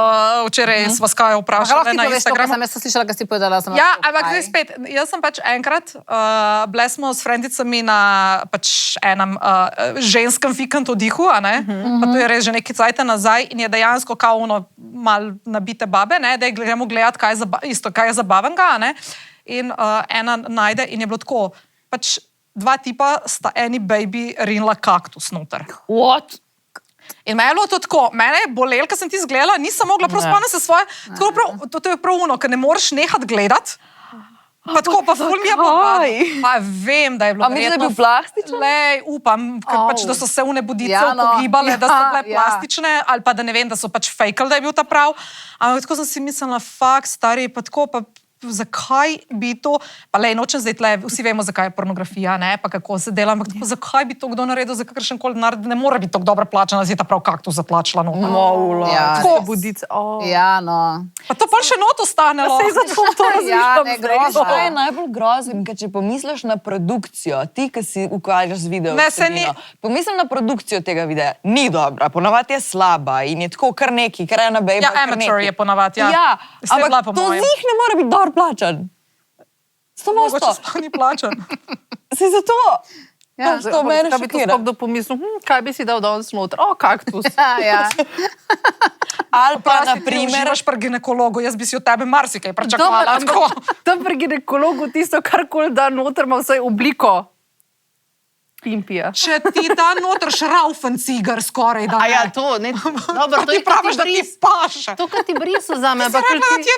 [SPEAKER 1] včeraj s vas kaj
[SPEAKER 5] Ampak
[SPEAKER 1] vprašali
[SPEAKER 5] lahko ti
[SPEAKER 1] na
[SPEAKER 5] poveš to, kar
[SPEAKER 1] Instagramu.
[SPEAKER 5] sem jaz slišala, kar si povedala. sem
[SPEAKER 1] Ja,
[SPEAKER 5] lahko,
[SPEAKER 1] ampak
[SPEAKER 5] kaj.
[SPEAKER 1] zdaj spet, jaz sem pač enkrat, bile smo s frendicami na pač enem ženskem vikendu dihu, a ne? Pa to je res že nekaj cajta nazaj in je dejansko kao ono mal nabite babe, ne? Da je gremo gledati, kaj je, kaj je zabavenega, a ne? In ena najde in je bilo tako, pač dva tipa sta eni baby rinila kaktus noter.
[SPEAKER 2] What?
[SPEAKER 1] In me je bilo to tako, mene je bolelo, ker sem ti zgledala, nisem mogla prav spomniti se svoje, tako prav, to je prav uno, ker ne moreš nehati gledati. Pa tako, pa ful mi je bilo.
[SPEAKER 2] kaj?
[SPEAKER 1] Pa vem, da je bilo
[SPEAKER 2] A misliš, da je bil plastičen?
[SPEAKER 1] Lej, upam, ker pač, da so se une budice
[SPEAKER 5] Ja, no.
[SPEAKER 1] pogibale, da so
[SPEAKER 5] Ja,
[SPEAKER 1] bile
[SPEAKER 5] ja.
[SPEAKER 1] plastične, ali pa da ne vem, da so pač fejkali, da je bil ta prav. Ampak tako sem si mislila, fakt, stari, pa tako, pa zakaj bi to, pa lej, nočem zdaj tle, vsi vemo, zakaj je pornografija, ne, pa kako se dela, ampak tako, zakaj bi to kdo naredil za kakršen koli denar, ne more biti tako dobro plačana, zdaj ta prav kaktus zatlačila noter.
[SPEAKER 5] Ja.
[SPEAKER 1] Tako.
[SPEAKER 3] Budice. Oh.
[SPEAKER 5] Ja, no.
[SPEAKER 1] Pa to pa še not ostane, no.
[SPEAKER 3] Zato to
[SPEAKER 5] Ja,
[SPEAKER 3] razmišljam
[SPEAKER 5] ne,
[SPEAKER 3] zdaj.
[SPEAKER 5] grozno.
[SPEAKER 2] To je najbolj grozno, ker če pomisliš na produkcijo, ti, ki si ukvarjaš z video
[SPEAKER 1] Ne, se ni-
[SPEAKER 2] vsebino, pomislim na produkcijo tega videa, ni dobra, ponavadi je slaba in je tako kar neki, kar je na baby.
[SPEAKER 1] Ja, amateur je ponavadi, ja.
[SPEAKER 2] Ja,
[SPEAKER 1] Saj je bila
[SPEAKER 2] ampak
[SPEAKER 1] po
[SPEAKER 2] to
[SPEAKER 1] mojem.
[SPEAKER 2] zih ne more biti dobro plačan.
[SPEAKER 1] Mogoče
[SPEAKER 2] 100%.
[SPEAKER 1] sploh ni plačan.
[SPEAKER 2] Si zato.
[SPEAKER 5] Ja,
[SPEAKER 2] To mene
[SPEAKER 3] Kaj bi to
[SPEAKER 2] šokira.
[SPEAKER 3] sploh kdo pomislil? Kaj bi si dal danes noter? O, kaktus.
[SPEAKER 5] ja.
[SPEAKER 2] Ali pa,
[SPEAKER 1] Prosti,
[SPEAKER 2] na
[SPEAKER 1] ti
[SPEAKER 2] primer,
[SPEAKER 1] uživaš pri ginekologu, jaz bi si od tebe marsikaj pričakovala. tako.
[SPEAKER 3] Tam pri ginekologu tisto, kar koli da noter, ima vsaj obliko pimpija.
[SPEAKER 1] Če ti da noter šraufen cigar skoraj, da
[SPEAKER 3] A
[SPEAKER 1] ne.
[SPEAKER 3] ja, to, ne, dobro, to
[SPEAKER 1] ti
[SPEAKER 3] je
[SPEAKER 1] praviš, da ti paše.
[SPEAKER 3] To, kar ti briso za me,
[SPEAKER 1] Jaz
[SPEAKER 3] ampak
[SPEAKER 1] sem rekla, da
[SPEAKER 3] ti...
[SPEAKER 1] ti je,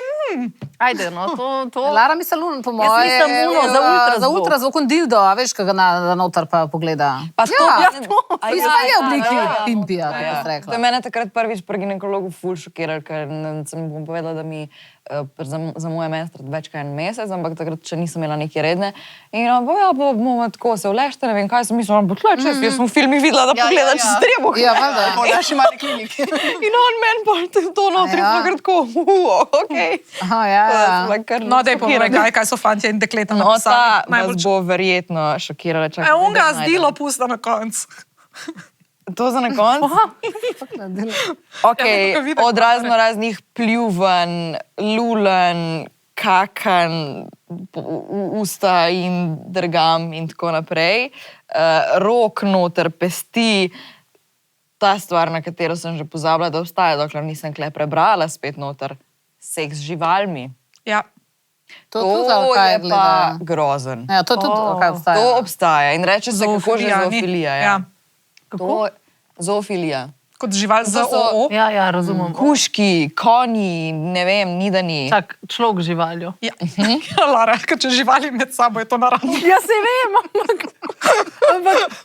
[SPEAKER 3] Ajde, no, to...
[SPEAKER 5] Lara Misalun, po moje.
[SPEAKER 3] mislim uno, za ultrazvok.
[SPEAKER 5] Za ultrazvok in dildo, a veš, kaj ga na noter pa pogleda.
[SPEAKER 2] pa to,
[SPEAKER 5] Ja,
[SPEAKER 2] A
[SPEAKER 5] Tista je v obliki
[SPEAKER 2] ja.
[SPEAKER 5] pimpija,
[SPEAKER 2] Ja.
[SPEAKER 5] kako si
[SPEAKER 2] To je
[SPEAKER 5] rekla.
[SPEAKER 2] mene takrat prvič pri ginekologu ful šokiral, ker sem bom povedala, da mi za moje menstruacije več kot en mesec, ampak takrat še nisem imela neke redne. In on bo, ja, bomo tako se vlešte, ne vem kaj, sem mislila, bo tle čez, jaz sem v filmih videla, da pogleda čez trebo.
[SPEAKER 5] Ja, valjda.
[SPEAKER 3] Po naši mali kliniki.
[SPEAKER 2] In on meni pa to notri,
[SPEAKER 5] Ja.
[SPEAKER 2] pa kar tako, okej.
[SPEAKER 5] Aha, ja, ja.
[SPEAKER 1] no, daj povej, kaj so fantje in dekleta
[SPEAKER 2] No, ta
[SPEAKER 1] napisali.
[SPEAKER 2] vas bo verjetno šokirala. Čakaj,
[SPEAKER 1] On
[SPEAKER 2] da
[SPEAKER 1] ga
[SPEAKER 2] najdem.
[SPEAKER 1] zdilo pusta na koncu.
[SPEAKER 2] To za na koncu? Okay,
[SPEAKER 1] Ja, videl,
[SPEAKER 2] od raznih pljuvanj, lulen, kakan, usta in drgam in tako naprej. Rok noter, pesti. Ta stvar, na katero sem že pozabila, da obstaja, dokler nisem kle prebrala spet noter. Seks z živalmi.
[SPEAKER 1] Ja.
[SPEAKER 5] To tudi, ali kaj
[SPEAKER 2] je pa
[SPEAKER 5] gleda?
[SPEAKER 2] grozen.
[SPEAKER 5] Ja, to tudi, kaj obstaja.
[SPEAKER 2] To obstaja in reče se, kako že
[SPEAKER 1] Zoofilija, ni?
[SPEAKER 2] zoofilija.
[SPEAKER 1] Ja.
[SPEAKER 2] Ja. To, zoofilija.
[SPEAKER 1] Kot žival za
[SPEAKER 2] To so-
[SPEAKER 1] OO.
[SPEAKER 3] Ja, razumem.
[SPEAKER 2] Kužki, konji, ne vem, ni da ni.
[SPEAKER 3] Čak, človek z živaljo.
[SPEAKER 1] Ja, ja Lara, ker če živali med sabo je to naravno.
[SPEAKER 3] Ja, se vem, ampak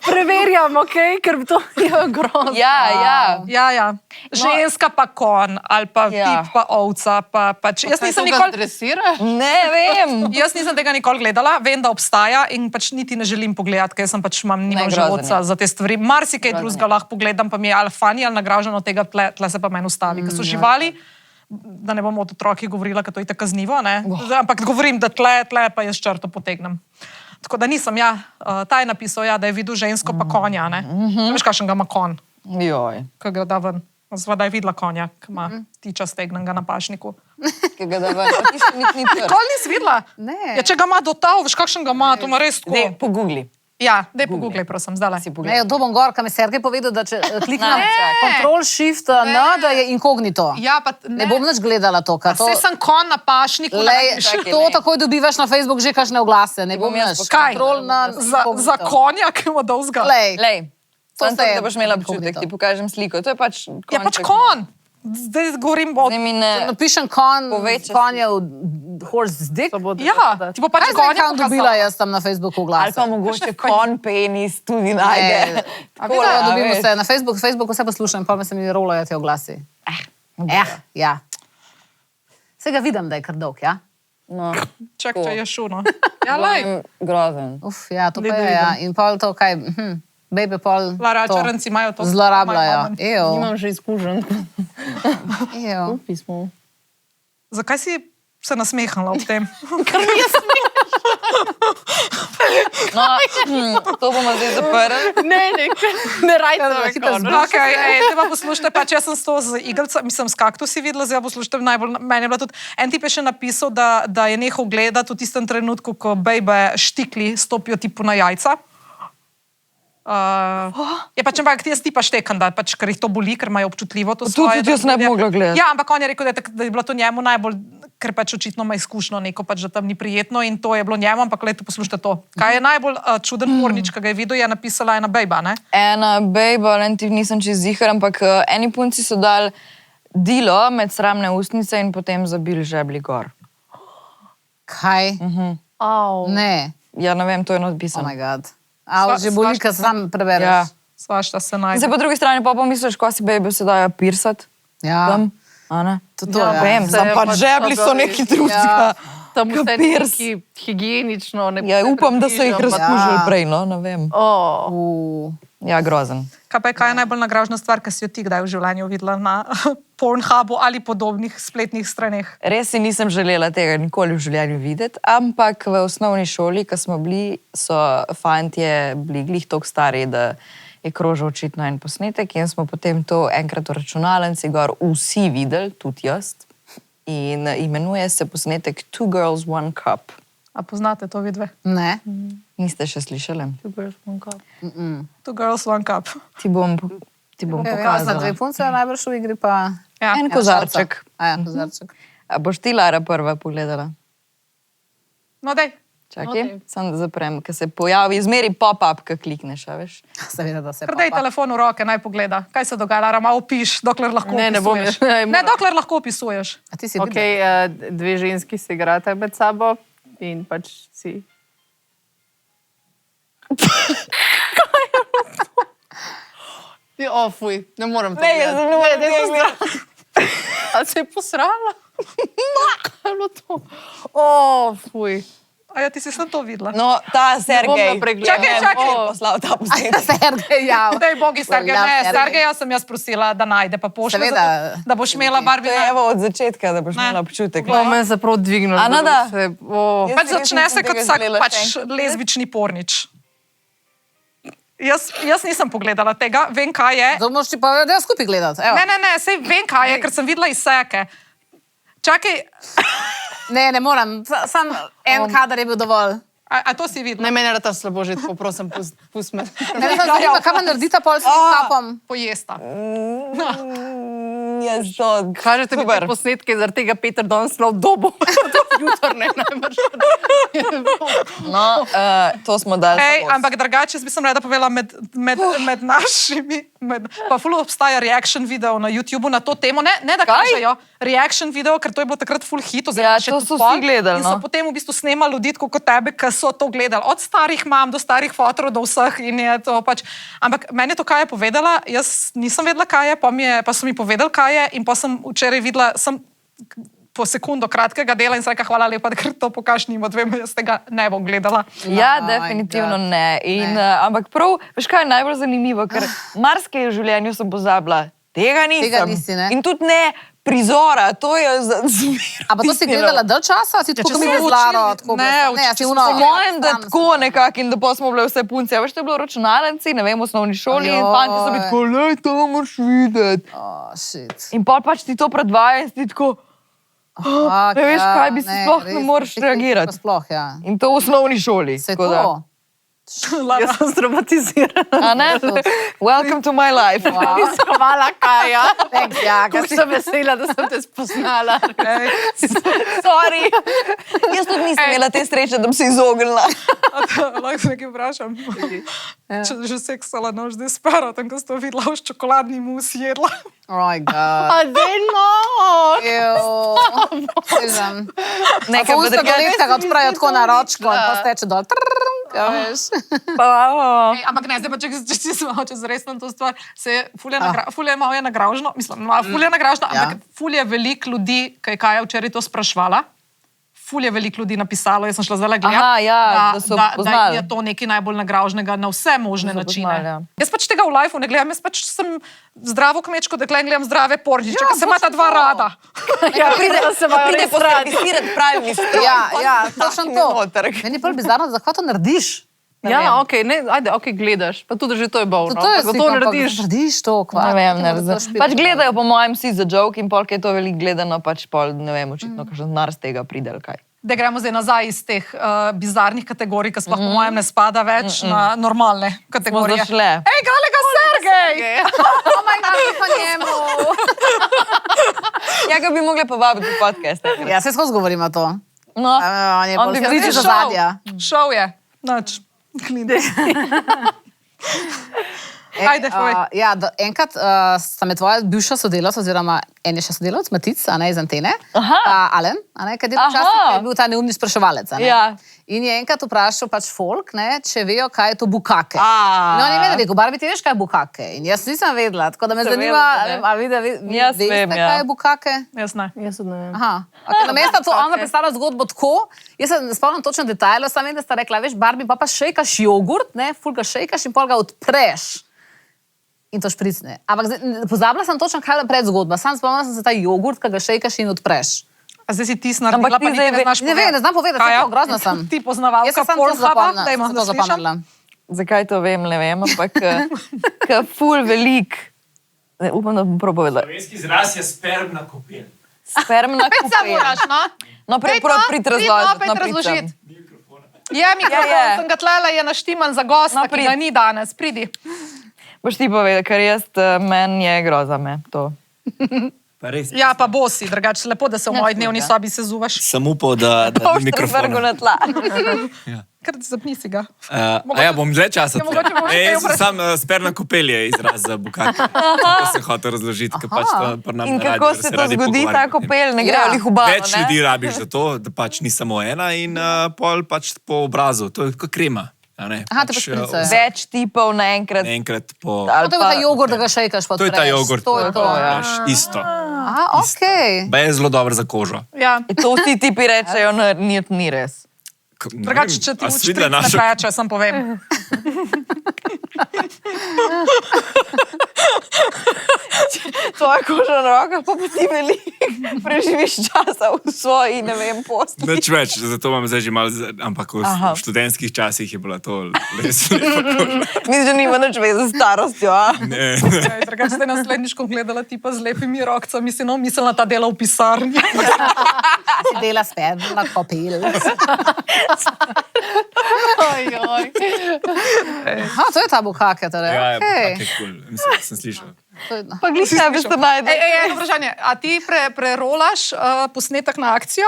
[SPEAKER 3] preverjam, ok, ker to je grozno.
[SPEAKER 2] Ja.
[SPEAKER 1] Ja. Ženska pa kon, ali pa
[SPEAKER 2] Ja.
[SPEAKER 1] tip pa ovca. Pač. Jaz nisem nikoli...
[SPEAKER 3] Dresiraš?
[SPEAKER 2] Ne vem.
[SPEAKER 1] Jaz nisem tega nikoli gledala, vem, da obstaja in pač niti ne želim pogledati, ker sem pač nimam
[SPEAKER 2] Ne, grozen
[SPEAKER 1] života
[SPEAKER 2] je.
[SPEAKER 1] za te stvari. Marsikaj
[SPEAKER 2] Grozen
[SPEAKER 1] drugega lahko pogledam, pa mi je ali fani ali nagraženo od tega, tle se pa meni ustavi. Ker so živali, da ne bomo od otroki govorila, ker to je tako kaznivo, ne? Ampak govorim, da tle pa jaz črto potegnem. Tako da nisem, ta je napisal, da je videl žensko pa konja, ne? Veš, kakšen ga ima konj,
[SPEAKER 2] Joj,
[SPEAKER 1] ko ga da ven. Zvada je videla konja, ki ima tiča stegnenega na pašniku.
[SPEAKER 2] ki ga da ven. Pa ti še ni trd.
[SPEAKER 1] Nikoli nisi videla?
[SPEAKER 5] Ne.
[SPEAKER 1] Ja, če ga ima do tav, veš, kakšen ga ima, to ima res tako.
[SPEAKER 2] Dej, pogugli.
[SPEAKER 1] Ja, daj pogooglej, prosim, zdaj.
[SPEAKER 2] Si
[SPEAKER 5] Ne,
[SPEAKER 2] pogledaj.
[SPEAKER 5] to bom gor, kam je Sergej povedal, da če kliknem
[SPEAKER 2] Ne.
[SPEAKER 5] Control Shift N, da je inkognito.
[SPEAKER 1] Ja, pa
[SPEAKER 5] Ne bom nič gledala to, kar to...
[SPEAKER 1] Vse sem kon na pašniku.
[SPEAKER 5] Lej,
[SPEAKER 2] Čakaj,
[SPEAKER 5] to
[SPEAKER 2] ne.
[SPEAKER 5] takoj dobivaš na Facebook že kakšne oglase, ne bom
[SPEAKER 2] bom jaz
[SPEAKER 5] nič.
[SPEAKER 1] Kaj?
[SPEAKER 5] Control na
[SPEAKER 1] Za konja, ki ima dolzga.
[SPEAKER 5] Lej,
[SPEAKER 2] Lej,
[SPEAKER 5] To
[SPEAKER 2] samo
[SPEAKER 5] se je
[SPEAKER 2] tako, da boš imela občutek,
[SPEAKER 5] inkognito.
[SPEAKER 2] ti pokažem sliko. To je pač konček.
[SPEAKER 1] Ja, pač kon. Zdaj govorim o...
[SPEAKER 2] Ne mi ne...
[SPEAKER 5] napišem kon,
[SPEAKER 2] Poveča
[SPEAKER 5] konje v horse dick.
[SPEAKER 1] Ja, ti bo pač
[SPEAKER 5] Kaj zdaj
[SPEAKER 1] konja
[SPEAKER 5] kam dobila jaz tam na Facebooku
[SPEAKER 2] Ali
[SPEAKER 5] oglase?
[SPEAKER 2] pa mogoče kon penis tudi najde.
[SPEAKER 5] Ne.
[SPEAKER 2] Takole,
[SPEAKER 5] Ja,
[SPEAKER 2] a
[SPEAKER 5] dobimo
[SPEAKER 2] veš.
[SPEAKER 5] se na Facebooku vse poslušam, pa me se mi rolajo ti oglasi. Ja. Se ga vidim, da je kar dolg, ja?
[SPEAKER 2] No,
[SPEAKER 1] Čak,
[SPEAKER 2] tako.
[SPEAKER 1] če je šuno. Ja, lej.
[SPEAKER 2] Grozen.
[SPEAKER 5] Uf, ja, to pa je, ja. In pol to, kaj, baby pol
[SPEAKER 1] Lara,
[SPEAKER 5] to
[SPEAKER 1] črnci imajo to.
[SPEAKER 5] zlorabljajo. Ejo,
[SPEAKER 3] Nimam že izkušen.
[SPEAKER 5] ejo.
[SPEAKER 3] Pismo.
[SPEAKER 1] Zakaj si se nasmehala ob tem?
[SPEAKER 2] No, to bomo zdaj zaprli.
[SPEAKER 3] Ne rajte
[SPEAKER 5] Ja,
[SPEAKER 3] me
[SPEAKER 5] hitro
[SPEAKER 3] konec.
[SPEAKER 1] Okay, te pa poslušajte, pač jaz sem s to z igralca, mislim, s kaktusi videla, zdaj pa poslušajte, meni je bila tudi, en tip je še napisal, da je nehal gledati v tistem trenutku, ko bejbe štikli stopijo tipu na jajca. Je pač, ampak jaz ti pa štekam, da pač, ker jih to boli, ker imajo občutljivo to svoje.
[SPEAKER 2] tudi jaz ne bi mogla gledati.
[SPEAKER 1] Ja, ampak on je rekel, da je bilo to njemu najbolj, ker pač očitno ima izkušnjo neko, pač, da tam ni prijetno in to je bilo njemu, ampak leto poslušajte to. Kaj je najbolj čuden pornič, ki ga je videl, je napisala ena bejba, ne?
[SPEAKER 2] Ena bejba, len ti nisem čez zihar, ampak eni punci so dali dilo med sramne ustnice in potem zabili žebli gor.
[SPEAKER 5] Kaj?
[SPEAKER 3] Au.
[SPEAKER 5] Ne,
[SPEAKER 2] Ja, ne vem, to je
[SPEAKER 5] oh
[SPEAKER 2] napisano.
[SPEAKER 5] my god. A, že boli, kad sam prebereš.
[SPEAKER 2] Ja.
[SPEAKER 1] Svašta se najde.
[SPEAKER 2] Zdaj po drugi strani pa pomisliš, ko si bejbe se dajo pirsati
[SPEAKER 5] Ja.
[SPEAKER 2] tam, a ne?
[SPEAKER 5] To,
[SPEAKER 2] Ja,
[SPEAKER 5] ja.
[SPEAKER 2] vem,
[SPEAKER 3] Se
[SPEAKER 2] za
[SPEAKER 3] je
[SPEAKER 2] pač
[SPEAKER 3] pač
[SPEAKER 2] žebli so
[SPEAKER 3] to
[SPEAKER 2] neki drugega.
[SPEAKER 3] tam vse
[SPEAKER 2] Kapirs.
[SPEAKER 3] neki higienično. Ne
[SPEAKER 2] Ja, upam, da so jih
[SPEAKER 3] razkužili.
[SPEAKER 2] razkužili prej, no, ne vem. Ja, grozen.
[SPEAKER 1] Kaj je najbolj nagražna stvar, ki si jo ti kdaj v življenju videla na Pornhubu ali podobnih spletnih straneh?
[SPEAKER 2] Res si nisem želela tega nikoli v življenju videti, ampak v osnovni šoli, ko smo bili, so fantje bili glih toliko stari, da je krožil očitno en posnetek in smo potem to enkrat v računalnici gor vsi videli, tudi jaz. In imenuje se posnetek Two Girls, One Cup.
[SPEAKER 1] A poznate to vidve?
[SPEAKER 5] Ne.
[SPEAKER 2] Niste še slišali?
[SPEAKER 1] Two girls, one cup.
[SPEAKER 2] Ti bom
[SPEAKER 5] Ja, za
[SPEAKER 2] pokazala.
[SPEAKER 5] dve punce je najbrž v igri pa...
[SPEAKER 1] Ja.
[SPEAKER 2] En kozarček.
[SPEAKER 5] Ja, kozarček.
[SPEAKER 2] A boš ti, Lara, prva pogledala?
[SPEAKER 1] No, dej.
[SPEAKER 2] Čakaj, samo da zaprem, ker se pojavi, zmeri pop-up, ko klikneš, a veš.
[SPEAKER 5] Seveda, da se
[SPEAKER 1] Kar dej telefon v roke, naj pogleda. Kaj se dogaja, Lara, malo opiš, dokler lahko
[SPEAKER 3] Ne, ne bom
[SPEAKER 1] opisuješ.
[SPEAKER 3] jaz.
[SPEAKER 1] Ne, dokler lahko opisuješ.
[SPEAKER 5] A ti si
[SPEAKER 3] Okay, dve ženski se igrate med sabo in pač si. Fuj, ne morem to gledati. A se je posrala? Kaj je bilo to? Fuj.
[SPEAKER 1] A ja, ti si sem to videla.
[SPEAKER 2] No, ta Sergej.
[SPEAKER 3] ga pregledala.
[SPEAKER 1] Čakaj.
[SPEAKER 2] Poslal ta posnetek.
[SPEAKER 5] Sergej, ja.
[SPEAKER 1] Dej, bogi, Sergej,
[SPEAKER 5] Ja,
[SPEAKER 1] ne,
[SPEAKER 5] Sergej.
[SPEAKER 1] Sergeja sem jaz prosila, da najde, pa pošlje,
[SPEAKER 5] Seveda.
[SPEAKER 1] zato, da boš imela
[SPEAKER 2] To je
[SPEAKER 1] Barbina.
[SPEAKER 2] evo od začetka, da boš
[SPEAKER 1] Ne.
[SPEAKER 2] imela občutek.
[SPEAKER 3] Me je zaprav dvignilo.
[SPEAKER 2] A, no da.
[SPEAKER 3] Jaz
[SPEAKER 1] Pač
[SPEAKER 2] Jaz
[SPEAKER 1] začne
[SPEAKER 2] nisem
[SPEAKER 1] se kot
[SPEAKER 2] tega
[SPEAKER 1] vsak
[SPEAKER 2] želela
[SPEAKER 1] pač
[SPEAKER 2] še enkrat
[SPEAKER 1] lezbični pornič. Jaz nisem pogledala tega, vem, kaj je.
[SPEAKER 5] To moš ti pa da skupaj gledati. Evo.
[SPEAKER 1] Ne, sej vem, kaj je, ker sem videla izseke. Čakaj,
[SPEAKER 5] Ne moram. Sam en kadar je bil dovolj.
[SPEAKER 1] a to si videla?
[SPEAKER 3] Ne, meni je ta slabo že tako, prosim, pusti me.
[SPEAKER 5] Ne vem, zanima, kaj pa naredita pol s tem kapom.
[SPEAKER 1] Pojesta.
[SPEAKER 2] Jaz to.
[SPEAKER 3] Kažete mi te
[SPEAKER 2] Super.
[SPEAKER 3] posnetke, zaradi tega Peter danes slov dobo. Jutr ne, najbrž.
[SPEAKER 2] No, to smo dali.
[SPEAKER 1] Ej,
[SPEAKER 2] skozi.
[SPEAKER 1] ampak drugače, jaz bi sem rada povedala med našimi, pa ful obstaja reaction video na YouTubeu na to temo, ne da kažejo reaction video, ker to je bilo takrat ful hit, oziroma
[SPEAKER 2] Ja,
[SPEAKER 1] še
[SPEAKER 2] to
[SPEAKER 1] tudi
[SPEAKER 2] so
[SPEAKER 1] pol.
[SPEAKER 2] vsi gledali,
[SPEAKER 1] In so
[SPEAKER 2] no.
[SPEAKER 1] potem v bistvu snemali ljudi tako kot tebe, ki so to gledali, od starih mam do starih fotorov do vseh in je to pač, ampak meni je to, kaj je povedala, jaz nisem vedela, kaj je, pa so mi povedali, kaj je in pa sem včeraj videla, sem po sekundo kratkega dela in sem rekla, hvala lepa, da ker to pokažeš njim, vem, jaz tega ne bom gledala.
[SPEAKER 2] Ja,
[SPEAKER 5] Oh my
[SPEAKER 2] definitivno
[SPEAKER 5] God.
[SPEAKER 2] ne. In, ampak prav, veš kaj je najbolj zanimivo, ker marsikaj v življenju sem pozabila. Tega nisem.
[SPEAKER 5] Tega nisi, ne?
[SPEAKER 2] In tudi ne prizora, to je za
[SPEAKER 5] A pa to si gledala dalj časa? Si tako
[SPEAKER 1] če
[SPEAKER 5] kot mi
[SPEAKER 1] smo
[SPEAKER 5] z Laro?
[SPEAKER 1] učili-
[SPEAKER 5] tako
[SPEAKER 1] ne,
[SPEAKER 5] brez-
[SPEAKER 1] če
[SPEAKER 5] si
[SPEAKER 1] smo
[SPEAKER 5] uno-
[SPEAKER 1] se
[SPEAKER 2] Po mojem, da
[SPEAKER 5] sam
[SPEAKER 2] tako
[SPEAKER 5] sem-
[SPEAKER 2] nekako in da pa smo bile vse punce. A veš, to je bilo v računalnici, ne vem, v osnovni šoli in
[SPEAKER 5] Ajoj.
[SPEAKER 2] fanti so bili tako, lej, to moraš videti.
[SPEAKER 5] Oh, shit.
[SPEAKER 2] In pol pač ti to predvaja in si ti tako,
[SPEAKER 5] Fuck,
[SPEAKER 2] ne veš,
[SPEAKER 5] ja,
[SPEAKER 2] kaj bi si sploh ne
[SPEAKER 5] res,
[SPEAKER 2] moreš
[SPEAKER 5] ti-
[SPEAKER 2] reagirati.
[SPEAKER 5] Sploh, ja.
[SPEAKER 2] in to v osnovni šoli.
[SPEAKER 5] Se
[SPEAKER 2] tako da-
[SPEAKER 5] to.
[SPEAKER 3] Jaz sem traumatizirana.
[SPEAKER 2] A ne? Welcome to my life.
[SPEAKER 3] Hvala, Kaja.
[SPEAKER 5] Thanks, ja,
[SPEAKER 3] Kako sem vesela, da sem te spoznala.
[SPEAKER 2] Sorry. Jaz tudi nisem imela te sreče, da bi se izognila.
[SPEAKER 1] Lahko se nekaj vprašam. Če že seksala nož zdaj spero, tam ko ste videla v čokoladni mus jedla.
[SPEAKER 5] Oh my god.
[SPEAKER 3] A dejno!
[SPEAKER 5] Sežem.
[SPEAKER 2] Nekaj
[SPEAKER 5] Pa usta do letka ga odprajo tako na ročko in pa steče dol. Ja, veš.
[SPEAKER 1] Ej, ampak ne, zdaj pa če si malo čez resno to stvar, se je ful je malo je nagražno, mislim, ful je nagražno, ampak ful je veliko ljudi, kaj je včeraj to sprašvala. Ful je veliko ljudi napisalo, jaz sem šla zdaj gledati,
[SPEAKER 2] Aha, ja, da so
[SPEAKER 1] da
[SPEAKER 2] poznali.
[SPEAKER 1] je to nekaj najbolj nagražnega na vse možne
[SPEAKER 2] Da so
[SPEAKER 1] načine.
[SPEAKER 2] poznali, ja.
[SPEAKER 1] Jaz pač tega v lifeu ne gledam, jaz pač sem zdravo kmečko, da gledam zdrave porniče, ker se
[SPEAKER 5] pač
[SPEAKER 1] imata dva
[SPEAKER 5] to.
[SPEAKER 1] rada.
[SPEAKER 3] Ja, pride, da se imajo
[SPEAKER 2] Pride
[SPEAKER 3] res radi.
[SPEAKER 2] poservisirati pravi stroj.
[SPEAKER 5] Ja, točno to.
[SPEAKER 2] Noter.
[SPEAKER 5] Meni je bolj bizarno, zakaj to narediš? Ne
[SPEAKER 3] Ja,
[SPEAKER 5] vem.
[SPEAKER 3] okej, ne, ajde, okej, gledaš. Pa tudi že to je bolno.
[SPEAKER 5] To je
[SPEAKER 3] Ko
[SPEAKER 5] si,
[SPEAKER 3] to
[SPEAKER 5] ampak
[SPEAKER 3] narediš.
[SPEAKER 5] Narediš to, kva.
[SPEAKER 2] Ne vem, ne razumem. Pač gledajo po mojem si za joke in polk je to veliko gledano, pač pol, ne vem, očitno, kakšen nar z tega pride ali kaj.
[SPEAKER 1] Da gremo zdaj nazaj iz teh bizarnih kategorij, ki sploh po mojem ne spada več na normalne kategorije.
[SPEAKER 2] zašle.
[SPEAKER 1] Ej, galega Sergej!
[SPEAKER 5] Oh my god, pa njemu.
[SPEAKER 2] Ja, ga bi mogli povabiti v podcast.
[SPEAKER 5] Ja, se skozi govorimo to.
[SPEAKER 2] No,
[SPEAKER 5] On je
[SPEAKER 2] on
[SPEAKER 5] bolj
[SPEAKER 2] bi
[SPEAKER 5] sredi
[SPEAKER 2] bil
[SPEAKER 5] za zadnja.
[SPEAKER 1] Šel je. Noč. Ajde, povej.
[SPEAKER 5] Ja, enkrat sta me tvoja bivša sodelavca, oziroma en je še sodelavc, Matic, a ne, iz Antene, Alen, a ne, kad je včasih je bil ta neumni spraševalec, a ne.
[SPEAKER 2] Ja.
[SPEAKER 5] In je enkrat vprašal pač folk, ne, če vejo, kaj je to bukake. No, on je meni rekel, Barbi, ti veš, kaj je bukake? In jaz nisem vedela, tako da me zanima, a vi
[SPEAKER 2] Jaz
[SPEAKER 5] veste,
[SPEAKER 2] vem, ja.
[SPEAKER 5] kaj je bukake?
[SPEAKER 1] Jaz ne.
[SPEAKER 3] Jaz tudi ne vem.
[SPEAKER 5] Aha. Okay, namesto to, ona predstavlja zgodbo tako, jaz se ne spomnim točno detajlov, samo vem, da sta rekla, veš, Barbi, pa šejkaš jogurt, ne, ful ga šejkaš in pol ga odpreš. In to špricne. Ampak pozabila sem točno, kaj je predzgodba. Sam spomnila sem se ta jogurt, ki ga šejkaš in odpreš.
[SPEAKER 1] A zdaj si ti naredila, pa niti ne znaš
[SPEAKER 5] Ne vem, ne znam povedati, kako grozna sem.
[SPEAKER 1] Ti poznavalka
[SPEAKER 5] Jaz sem samo to
[SPEAKER 1] Pornhuba,
[SPEAKER 5] zapomnila.
[SPEAKER 1] dajmo,
[SPEAKER 5] sem
[SPEAKER 1] da
[SPEAKER 5] to
[SPEAKER 1] slišim.
[SPEAKER 5] zapomnila.
[SPEAKER 2] Zakaj to vem, ne vem, ampak ka ful velik. Ne, upam, da bom propovedala.
[SPEAKER 7] Slovenski izraz je spermna kopel.
[SPEAKER 2] Spermna
[SPEAKER 1] Samo
[SPEAKER 2] kopel.
[SPEAKER 1] moraš, no?
[SPEAKER 2] No, prej prid
[SPEAKER 1] razložiti. Je, mikrofon, sem ga tlela, je naštiman za gosta, ki ga ni danes. Pridi.
[SPEAKER 2] Boš ti povedal, ker jaz, meni je groza me to.
[SPEAKER 4] Pa res.
[SPEAKER 1] Ja, pa bosi, drugače lepo, da se v moji dnevni sobi sezuvaš.
[SPEAKER 4] Sem upal, da
[SPEAKER 2] Boš
[SPEAKER 4] ni
[SPEAKER 2] te zvrgel na
[SPEAKER 4] mikrofona.
[SPEAKER 2] tla.
[SPEAKER 1] Kar zapni si ga.
[SPEAKER 4] Ja, bom dlje časa.
[SPEAKER 1] Ja, mogoče boš kaj
[SPEAKER 4] Jaz sem
[SPEAKER 1] vprašal.
[SPEAKER 4] sam sperna kopel je izraz za bukak. Tako sem hotel razložiti, ker pač to pri nam
[SPEAKER 2] In
[SPEAKER 4] na
[SPEAKER 2] kako
[SPEAKER 4] radiju
[SPEAKER 2] se to
[SPEAKER 4] radi
[SPEAKER 2] zgodi,
[SPEAKER 4] pogovarjamo
[SPEAKER 2] ta
[SPEAKER 4] o tem.
[SPEAKER 2] kopel, ne grejo lih v bano,
[SPEAKER 4] Več ljudi rabiš za to, da pač ni samo ena in pol pač po obrazu. To je kot krema. a ne.
[SPEAKER 5] Aha, te pa špricajo.
[SPEAKER 2] Več tipov naenkrat.
[SPEAKER 4] Enkrat po...
[SPEAKER 2] Ali
[SPEAKER 5] To je ta jogurt, da ga šejkaš pa
[SPEAKER 4] To je ta
[SPEAKER 5] odpreš.
[SPEAKER 4] jogurt,
[SPEAKER 5] To je to, ja.
[SPEAKER 4] veš, isto.
[SPEAKER 5] Aha, ok.
[SPEAKER 4] Pa je zelo dober za kožo.
[SPEAKER 1] Ja.
[SPEAKER 2] To vsi tipi rečejo, no, ni res.
[SPEAKER 1] Drugače, če ti
[SPEAKER 4] A si
[SPEAKER 1] špric
[SPEAKER 4] videla
[SPEAKER 1] ne
[SPEAKER 4] našo-
[SPEAKER 1] peče, sem povem.
[SPEAKER 2] Tvoja koža na rokah pa ti veliko preživiš časa v svoji, ne vem, posli.
[SPEAKER 4] Nič več, zato imam zdaj že malo, ampak v študentskih časih je bila to res lepa koža.
[SPEAKER 2] Mislim, da nima nič veze s starostjo, a?
[SPEAKER 4] Ne.
[SPEAKER 1] Drugače, zdaj naslednjič, ko gledala tipa z lepimi rokcami, si mislila ta dela v pisarni.
[SPEAKER 5] Si dela spet na kopel. Aha, to je ta bukake, torej.
[SPEAKER 4] Ja,
[SPEAKER 5] okej.
[SPEAKER 4] okay, cool. Mislim, sem slišal.
[SPEAKER 2] Pa glih sebe ste najde.
[SPEAKER 1] Eno vprašanje. A ti prerolaš posnetek na akcijo?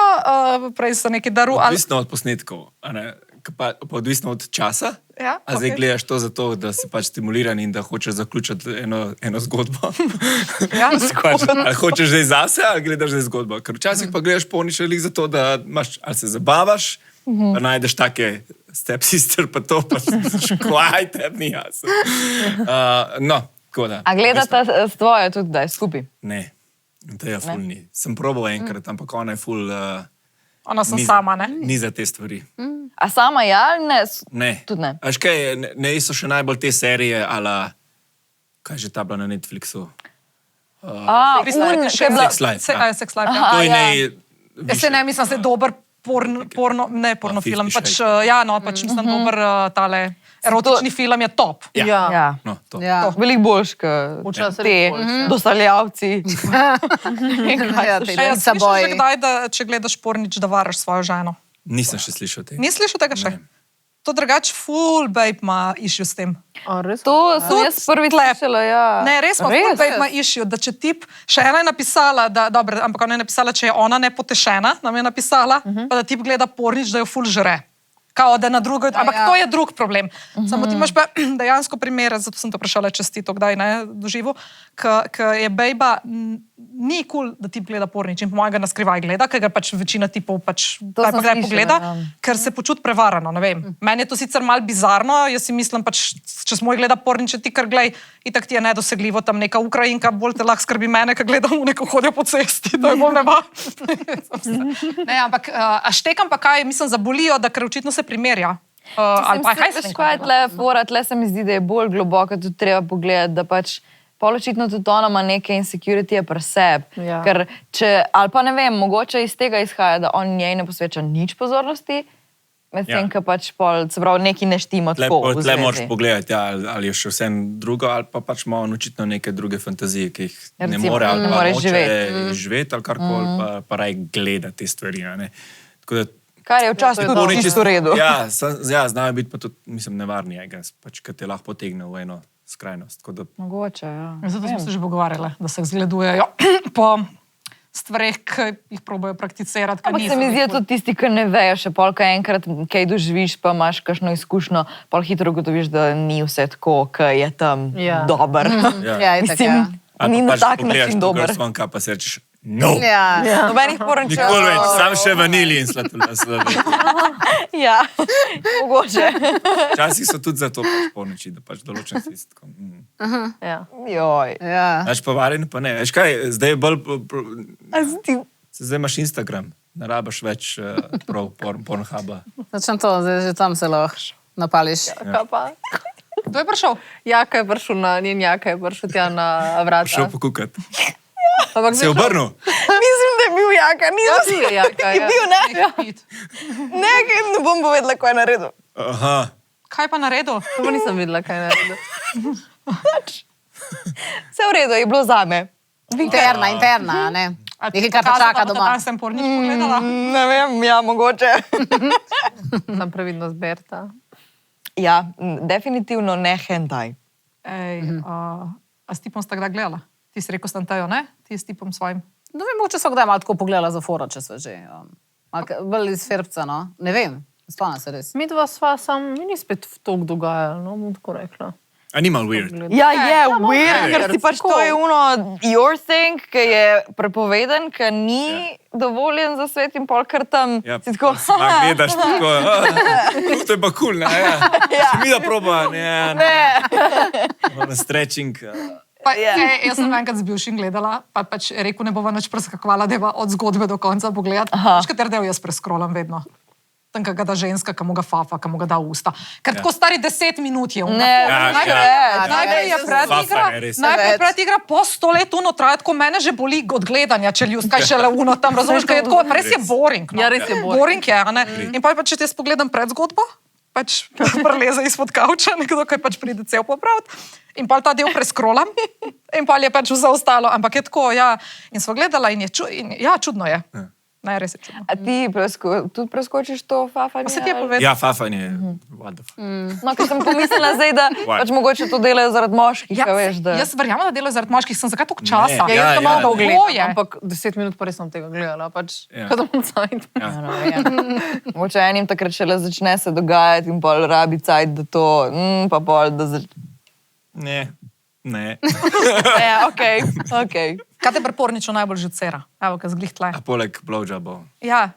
[SPEAKER 1] Prej so neki daru.
[SPEAKER 4] Odvisno od posnetkov, a ne? Pa odvisno od časa.
[SPEAKER 1] Ja,
[SPEAKER 4] A zdaj
[SPEAKER 1] okej.
[SPEAKER 4] gledaš to zato, da si pač stimuliran in da hočeš zaključiti eno zgodbo.
[SPEAKER 1] Ja,
[SPEAKER 4] Pač, ali hočeš zdaj zase, ali gledaš zdaj zgodbo. Ker včasih pa gledaš polničelih zato, da imaš, ali se zabavaš, pa najdeš take stepsister, pa to pa škvaj, tebi ni jasno. No, tako da.
[SPEAKER 2] A gledata s tvojo tudi, da je skupaj?
[SPEAKER 4] Ne, to je ful ni. Sem probal enkrat, ampak ona je ful...
[SPEAKER 1] Ona sem sama, ne?
[SPEAKER 4] Ni za te stvari.
[SPEAKER 2] A sama ja ali ne?
[SPEAKER 4] Ne.
[SPEAKER 2] Tudi ne.
[SPEAKER 4] Veš kaj, ne so še najbolj te serije, ala, kaj je že ta bila na Netflixu?
[SPEAKER 2] A,
[SPEAKER 1] Sex Life.
[SPEAKER 2] še je bila...
[SPEAKER 4] Sex Life, ja.
[SPEAKER 1] Sex Life, ja.
[SPEAKER 4] To je
[SPEAKER 2] ja.
[SPEAKER 1] Jaz se ne mislim, da je dober pornofilm, pač, ja, no, pač mislim, dober tale erotični film je top.
[SPEAKER 4] Ja.
[SPEAKER 2] Ja.
[SPEAKER 4] No, to.
[SPEAKER 5] Ja.
[SPEAKER 2] Veliko boljš, kot
[SPEAKER 3] Včasih
[SPEAKER 2] te
[SPEAKER 3] res boljše.
[SPEAKER 2] dostavljavci.
[SPEAKER 5] Ja, te
[SPEAKER 1] A ja,
[SPEAKER 5] sa
[SPEAKER 1] slišiš
[SPEAKER 5] boji.
[SPEAKER 1] že kdaj, da če gledaš pornič, da varaš svojo ženo?
[SPEAKER 4] Nisem še slišal tega.
[SPEAKER 1] Nisi slišal tega še? To drugače full babe ima issue s tem.
[SPEAKER 3] A, res?
[SPEAKER 2] To sem jaz prvi slišala, ja.
[SPEAKER 1] Ne, res ima full babe ima issue, da če tip, še ena je napisala, da, dobro, ampak ona je napisala, če je ona nepotešena, nam je napisala, pa da tip gleda pornič, da jo full žre. Kao da na drugo, ampak
[SPEAKER 5] ja.
[SPEAKER 1] to je drug problem. Samo ti imaš pa dejansko primere, zato sem to vprašala, če si ti to kdaj ne doživel, ker je bejba ni kul, da ti gleda pornič in po mojem ga naskrivaj gleda, ker ga pač večina tipov pač
[SPEAKER 2] To sem
[SPEAKER 1] kdaj
[SPEAKER 2] slišala,
[SPEAKER 1] pogleda,
[SPEAKER 2] ja.
[SPEAKER 1] ker se počuti prevarano, ne vem. Meni je to sicer malo bizarno, jaz si mislim pač, če smo gleda pornič, ti kar glej, itak ti je nedosegljivo tam neka Ukrajinka, bolj te lahko skrbi mene, ker gledam v neko hodijo po cesti, to je bolj nevarno. Ne, ampak a štekam pa kaj, mislim, zabolijo, da ker očitno se primerja. Ali pa kaj se
[SPEAKER 2] Veš, kaj je tle fora, tle se mi zdi, da je bolj globoko tudi treba pogledati, da pač pol očitno tudi ona ima neke insecurity pri sebi.
[SPEAKER 3] Ja.
[SPEAKER 2] Ker če, ali pa ne vem, mogoče iz tega izhaja, da on njej ne posveča nič pozornosti, medtem,
[SPEAKER 4] Ja.
[SPEAKER 2] ko pač pol, se pravi, neki ne štima
[SPEAKER 4] Tle,
[SPEAKER 2] tako v
[SPEAKER 4] tle
[SPEAKER 2] zvezi.
[SPEAKER 4] moraš pogledati, ja, ali je še vse drugo, ali pa pač ima on očitno neke druge fantazije, ki jih ne
[SPEAKER 2] Recimo,
[SPEAKER 4] more, ali
[SPEAKER 2] ne
[SPEAKER 4] pa
[SPEAKER 2] more
[SPEAKER 4] noče živeti, ali karkoli, pa raj gleda te stvari. a ne. Tako da
[SPEAKER 2] Kar je včasih tudi
[SPEAKER 4] pornič je-
[SPEAKER 2] čisto v redu.
[SPEAKER 4] Ja, znajo biti pa tudi, mislim, nevarni, pač, ker te lahko potegne v eno skrajnost. Tako da
[SPEAKER 2] Mogoče, ja.
[SPEAKER 1] Zato smo se že pogovarjali, da se zgledujejo po stvareh, ki jih probajo prakticirati.
[SPEAKER 2] Ampak se mi zdi, da tudi tisti, ki ne vejo, še polka enkrat kaj doživiš, pa imaš kakšno izkušnjo, pol hitro ugotoviš, da ni vse tako, ki je tam dober.
[SPEAKER 5] Ja, itak, ja.
[SPEAKER 2] Ni na tak način dober.
[SPEAKER 4] Svonka, pa se rečeš, no.
[SPEAKER 5] Ja.
[SPEAKER 2] Nobenih porančev.
[SPEAKER 4] Nikoli več, sam še vanilij in sladoled.
[SPEAKER 2] Ja, mogoče.
[SPEAKER 4] Včasih so tudi zato pač polnoči, da pač določen si tako.
[SPEAKER 3] Ja.
[SPEAKER 2] Joj.
[SPEAKER 5] Ja.
[SPEAKER 4] Veš pa varen, pa ne. Veš kaj, zdaj je bolj... Zdaj imaš Instagram, ne rabaš več Pornhuba.
[SPEAKER 5] Začnem to, zdaj že tam se lahko napališ.
[SPEAKER 3] Kaj pa?
[SPEAKER 1] Kdo je prišel?
[SPEAKER 3] Jaka je prišel Jaka je prišel tja na vrata.
[SPEAKER 4] Šel pokukati.
[SPEAKER 3] Ampak
[SPEAKER 4] Se je obrnil.
[SPEAKER 2] Mislim, da je bil Jaka, nisem
[SPEAKER 3] bil je Jaka,
[SPEAKER 2] Je
[SPEAKER 3] ja.
[SPEAKER 2] bil, ne?
[SPEAKER 1] Pit.
[SPEAKER 2] Ne bom povedala, kaj je naredil.
[SPEAKER 4] Aha.
[SPEAKER 1] Kaj pa naredil?
[SPEAKER 3] To pa nisem videla, kaj je naredil.
[SPEAKER 2] Vse v redu, je bilo zame.
[SPEAKER 5] Interna, ne? Nekaj, kar pa čaka doma.
[SPEAKER 1] Tam sem pornič pogledala.
[SPEAKER 2] Ne vem, ja, mogoče.
[SPEAKER 3] Sam previdno zberta.
[SPEAKER 2] Ja, definitivno ne hentai.
[SPEAKER 1] Ej, a s tipom sta kdaj gledala? Ti si rekel Stantejo, ne? Ti s tipom svojim.
[SPEAKER 5] No, vem, mogoče so kdaj malo tako pogledala za foro, če so že. Bolj iz Ferbca, no? Ne vem, spomnim se res.
[SPEAKER 3] Mi dva sva sam, mi ni spet v tok dogajalo, no, bom tako rekla.
[SPEAKER 4] A ni malo weird?
[SPEAKER 2] Ja, je weird,
[SPEAKER 3] weird.
[SPEAKER 2] ker si pač to je your thing, ki je prepoveden, ki ni dovoljen za svet in pol kar tam
[SPEAKER 4] Ja,
[SPEAKER 2] si tako,
[SPEAKER 4] pa gledaš tako, to je pa kul, ne? Ja. Mi da proba, ne. Ono stretching.
[SPEAKER 1] Pa, jaz sem enkrat z bivšim gledala, pa pač rekel, ne bova nič preskakovala, da je od zgodbe do konca pogledati. Veš, kater del jaz preskrolam vedno. Tam, ki ga da ženska, ki mu ga fafa, ki mu ga da usta. Ker tako stari 10 minut je. Najprej je predigra, najprej predigra po 100 let uno traja, tako mene že boli od gledanja, če ljudska je šele uno tam, razumeš, kaj je tako, pa res je boring. No.
[SPEAKER 3] Ja, res je boring.
[SPEAKER 1] Boring je, a ne? In pa če te spogledam pred zgodbo, pač preleze izpod kavča, nekdo, ki pač pride cel popraviti. In pa ta del preskrolam in pa je pač vse ostalo, ampak je tako, ja. In smo gledala in ja, čudno je. Ne, res je čudno.
[SPEAKER 2] a ti tudi preskočiš to fafanje?
[SPEAKER 1] Pa se ti je povedal?
[SPEAKER 4] Ja, fafanje, what the fuck.
[SPEAKER 2] No, ker sem pomislila zdaj, da pač mogoče to delajo zaradi moških,
[SPEAKER 1] Ja,
[SPEAKER 2] veš, da...
[SPEAKER 1] jaz verjamem, da delajo zaradi moških, sem zakaj toliko časa?
[SPEAKER 4] Ne,
[SPEAKER 3] Ja, jaz to malo dolgo
[SPEAKER 1] Tako je.
[SPEAKER 3] gledam, ampak 10 minut pa res sem tega gledala, pač,
[SPEAKER 4] Ja.
[SPEAKER 3] kada bom cajt.
[SPEAKER 2] Mogoče enim takrat šele začne se dogajati in pol rabi cajt, da to, pa pol, da
[SPEAKER 4] Ne.
[SPEAKER 2] Ja, okej.
[SPEAKER 1] Kaj te prepornično najbolj žucera? Evo, kaj zglih tle.
[SPEAKER 4] A poleg blowjobov.
[SPEAKER 1] Ja.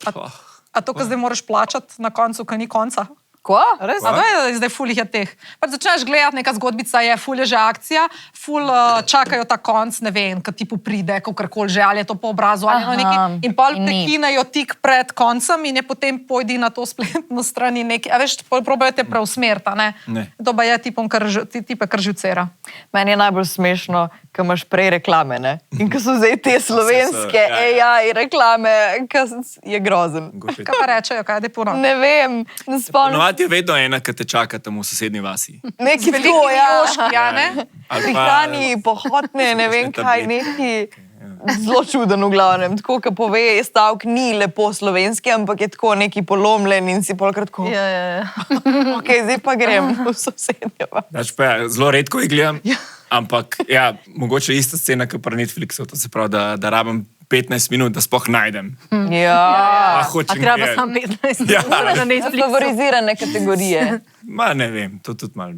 [SPEAKER 4] Oh.
[SPEAKER 1] A to, kar zdaj moraš plačati na koncu, kaj ni konca?
[SPEAKER 2] Ko?
[SPEAKER 5] Res?
[SPEAKER 1] A veš, zdaj ful jih je teh. Pač začneš gledati, neka zgodbica je, ful je že akcija, ful čakajo ta konc, ne vem, kad tipu pride, kakorkoli že, ali je to po obrazu, ali
[SPEAKER 2] Aha,
[SPEAKER 1] neki, in pol
[SPEAKER 2] in
[SPEAKER 1] te
[SPEAKER 2] ni.
[SPEAKER 1] kinejo tik pred koncem in je potem pojdi na to spletno stran in neki, a veš, probajo te preusmeriti, ne?
[SPEAKER 4] Ne.
[SPEAKER 1] To pa je tipom, tipe kar žucera.
[SPEAKER 2] Meni je najbolj smešno, ko imaš prej reklame, ne? In ko so zdaj te slovenske AI reklame, ko je grozen.
[SPEAKER 1] Kaj pa rečejo, kaj je depono?
[SPEAKER 2] Ne vem, ne spomnim.
[SPEAKER 4] Ponovadi je vedno ena, ki te čaka tam v sosednji vasi.
[SPEAKER 2] Neki
[SPEAKER 1] Veliki
[SPEAKER 2] tako, ja.
[SPEAKER 1] joški, ja, ne?
[SPEAKER 4] Ali pa-
[SPEAKER 2] Prihrani, pohotne, ne vem
[SPEAKER 4] Kakšne
[SPEAKER 2] kaj,
[SPEAKER 4] tablete.
[SPEAKER 2] neki zelo čuden v glavnem. Tako, ko pove stavek, ni lepo slovenski, ampak je tako neki polomljen in si polkrat tako.
[SPEAKER 3] Ja.
[SPEAKER 2] Ok, zdaj pa grem v sosednjo.
[SPEAKER 4] Dač pa ja, zelo redko jih gledam, ampak ja, mogoče ista scena, kot pri Netflixu, to se pravi, da rabim 15 minut, da sploh najdem.
[SPEAKER 2] Ja.
[SPEAKER 4] A
[SPEAKER 3] A
[SPEAKER 4] hočem
[SPEAKER 3] treba
[SPEAKER 4] gledati.
[SPEAKER 3] sam 15
[SPEAKER 4] Ja.
[SPEAKER 3] minut na Netflixu.
[SPEAKER 2] Favorizirane kategorije.
[SPEAKER 4] Ma ne vem, to tudi mal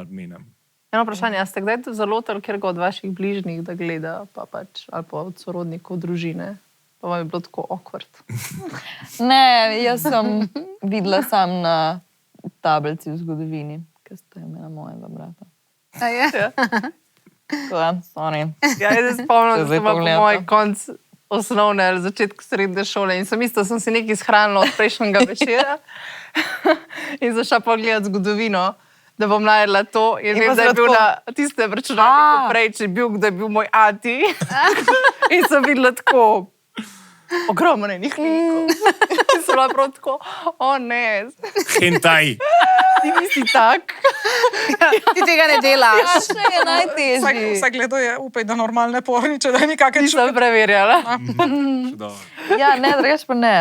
[SPEAKER 4] menim.
[SPEAKER 3] Eno vprašanje, a ste kdaj zalotili kjerga od vaših bližnjih, da gleda, pa pač, ali pa od sorodnikov družine? Pa vam je bilo tako awkward.
[SPEAKER 2] Ne, jaz sem videla sam na tablici v zgodovini, ki sta imela mojega brata.
[SPEAKER 5] A je?
[SPEAKER 2] Tako da, sorry.
[SPEAKER 3] Ja, jaz se spomnim, da
[SPEAKER 2] Zdaj
[SPEAKER 3] sem bila po
[SPEAKER 2] pogledam.
[SPEAKER 3] moj konc osnovne ali začetku srednje šole in sem si nekaj shranila od prejšnjega večera in zašla pogledati zgodovino, da bom najdela to. In vem,
[SPEAKER 2] pa
[SPEAKER 3] da je
[SPEAKER 2] sva
[SPEAKER 3] bil
[SPEAKER 2] tako-
[SPEAKER 3] na tistem računalniku prej, če je bil, kdo je bil moj ati. In sem videla tako ogromno enih likov. In sem bila prav tako, o ne,
[SPEAKER 4] Hentai.
[SPEAKER 3] ti nisi tak.
[SPEAKER 5] Ti tega ne delaš.
[SPEAKER 2] Še je najtežji.
[SPEAKER 1] Vsak gleduje, upaj, da normalne porniče, da nikakve
[SPEAKER 3] Nisem preverjala.
[SPEAKER 4] Čudovno.
[SPEAKER 2] Ja, ne, drugače pa ne.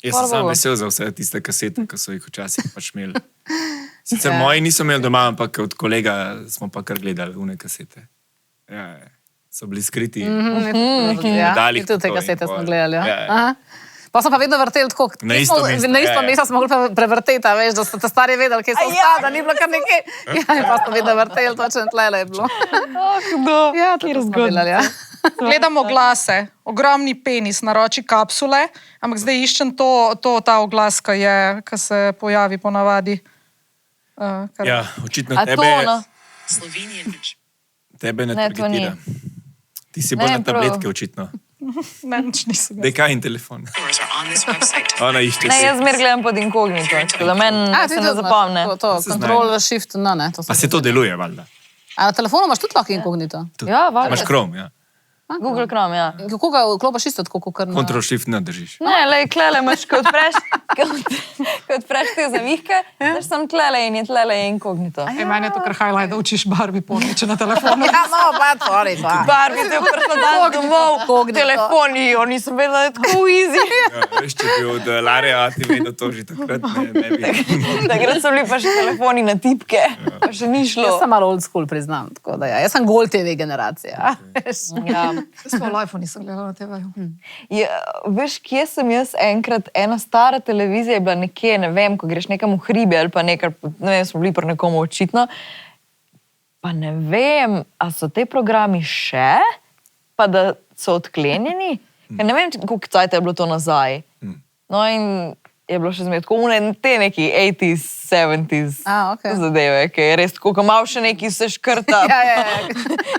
[SPEAKER 4] Jaz
[SPEAKER 2] Hvala
[SPEAKER 4] sem sam
[SPEAKER 2] Bogu.
[SPEAKER 4] vesel za vse tiste kasete, ki so jih včasih pač imeli. Sicer moji niso imeli doma, ampak od kolega smo pa kar gledali une kasete. Ja, so bili skriti.
[SPEAKER 5] Ja,
[SPEAKER 4] Dali
[SPEAKER 5] in tudi te
[SPEAKER 4] to
[SPEAKER 5] kasete
[SPEAKER 4] in
[SPEAKER 5] smo
[SPEAKER 4] pol.
[SPEAKER 5] gledali.
[SPEAKER 4] Ja,
[SPEAKER 5] Ja.
[SPEAKER 4] ja.
[SPEAKER 5] Aha. Pa smo pa vedno vrteli tako,
[SPEAKER 4] Na isto mesto,
[SPEAKER 5] na isto
[SPEAKER 4] ja, ja.
[SPEAKER 5] mesto smo mogli prevrteti, a veš, da so te stari vedeli, kje so spada, ni bilo kar nekaj. Ja, in pa smo vedno vrteli, točno tlele je bilo. Ja, to smo delali, ja.
[SPEAKER 1] Gledamo glase, ogromni penis na roči kapsule, ampak zdaj iščem ta oglas, ki se pojavi ponavadi.
[SPEAKER 4] Ja, očitno
[SPEAKER 2] A
[SPEAKER 4] tebe,
[SPEAKER 2] to, no?
[SPEAKER 4] tebe ne
[SPEAKER 2] Ne, to
[SPEAKER 4] targetira.
[SPEAKER 2] ni.
[SPEAKER 4] Ti si bolj
[SPEAKER 2] Ne,
[SPEAKER 4] na
[SPEAKER 2] prav.
[SPEAKER 4] tabletke, očitno.
[SPEAKER 1] Ne, nič nisem.
[SPEAKER 4] Dej kaj in telefon. Ona išče
[SPEAKER 2] Ne,
[SPEAKER 4] si.
[SPEAKER 2] jaz zmer gledam pod inkognito, tako da meni
[SPEAKER 5] A,
[SPEAKER 2] se
[SPEAKER 5] ti
[SPEAKER 2] ne
[SPEAKER 5] tudi imaš
[SPEAKER 2] zapomne.
[SPEAKER 5] To,
[SPEAKER 4] Se
[SPEAKER 5] control, shift, no, ne.
[SPEAKER 4] Pa se to deluje, valjda.
[SPEAKER 5] A na telefonu imaš tudi lahko inkognito?
[SPEAKER 2] Ja, valjda.
[SPEAKER 4] Imaš Chrome, ja.
[SPEAKER 2] Google Chrome, ja.
[SPEAKER 5] In kako ga vklopiš isto, tako kot na...
[SPEAKER 4] Control Shift ne držiš.
[SPEAKER 2] Ne, lej, klele imaš, ko odpreš te zavihke, daš sam tlele in je tlele inkognito.
[SPEAKER 1] Ej, meni je to kar highlight, da učiš Barbie porniče na telefonu.
[SPEAKER 5] Ja, no, pa, sorry, pa.
[SPEAKER 2] Barbi, te prišla dan domov, telefoni, oni so vedno tako easy.
[SPEAKER 4] Ja, veš, če bi od Larija ti vedel to že takrat, ne bi.
[SPEAKER 2] Takrat so bili pa še telefoni na tipke, pa še ni
[SPEAKER 5] Jaz
[SPEAKER 2] šlo.
[SPEAKER 5] sem malo old school, priznam. Tako da ja. Jaz sem Gold TV generacija.
[SPEAKER 2] Ja.
[SPEAKER 1] Jaz pa v live nisem gledala na TV-ju.
[SPEAKER 2] Veš, kje sem jaz enkrat, ena stara televizija je bila nekje, ne vem, ko greš nekam v hribe ali pa nekaj, ne vem, smo bili pri nekomu očitno. Pa ne vem, a so te programi še, pa da so odklenjeni? Ker ne vem, koliko cajt je bilo to nazaj. No in je bilo še zmeraj tako, te neki 80s, 70s
[SPEAKER 5] okej.
[SPEAKER 2] zadeve, ki je res tako, ko malo še neki se škrta.
[SPEAKER 5] Ja.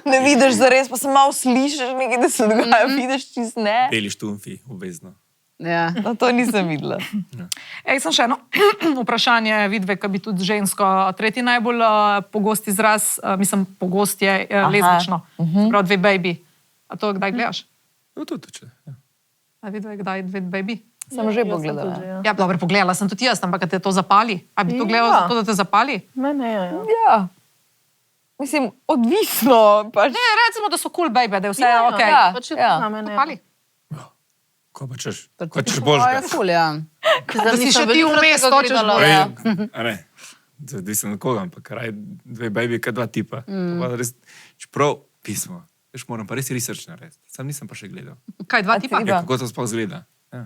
[SPEAKER 2] Ne vidiš zares, pa se malo slišiš nekaj, da se dogaja, vidiš čist ne.
[SPEAKER 4] Beli štumfi, obvezno.
[SPEAKER 5] Ja.
[SPEAKER 2] No, to nisem videla.
[SPEAKER 1] Ej, sem še eno vprašanje, vidve, ki bi tudi žensko. Tretji najbolj pogost izraz, mislim, pogost je lezbično. Prav dve baby. A to kdaj gledaš?
[SPEAKER 4] No, to če. Ja.
[SPEAKER 1] A vidve, kdaj dve baby?
[SPEAKER 2] Sem že pogledala.
[SPEAKER 1] Ja, dobro, pogledala sem tudi jaz, ampak te to zapali. A bi to gledala zato, da te zapali?
[SPEAKER 3] Mene je.
[SPEAKER 2] Ja. Mislim, odvisno. Pač.
[SPEAKER 1] Ne, recimo, da so cool baby, da je vse
[SPEAKER 2] Ja,
[SPEAKER 1] ok.
[SPEAKER 2] ja.
[SPEAKER 3] Pač je
[SPEAKER 2] Ja.
[SPEAKER 3] to na mene.
[SPEAKER 1] Zapali.
[SPEAKER 4] Ko pa češ
[SPEAKER 5] To
[SPEAKER 4] božga.
[SPEAKER 5] je ful, ja.
[SPEAKER 1] Da si še ti vmes točeš bolj.
[SPEAKER 2] Ja.
[SPEAKER 4] A ne, odvisno od koga, ampak raj dve baby, kaj dva tipa. Pa res, čeprav pismo, veš, moram pa res research narediti. Sam nisem pa še gledal.
[SPEAKER 1] Kaj, dva tipa?
[SPEAKER 2] ti-
[SPEAKER 4] Ja, kako to sploh zgleda. Ja.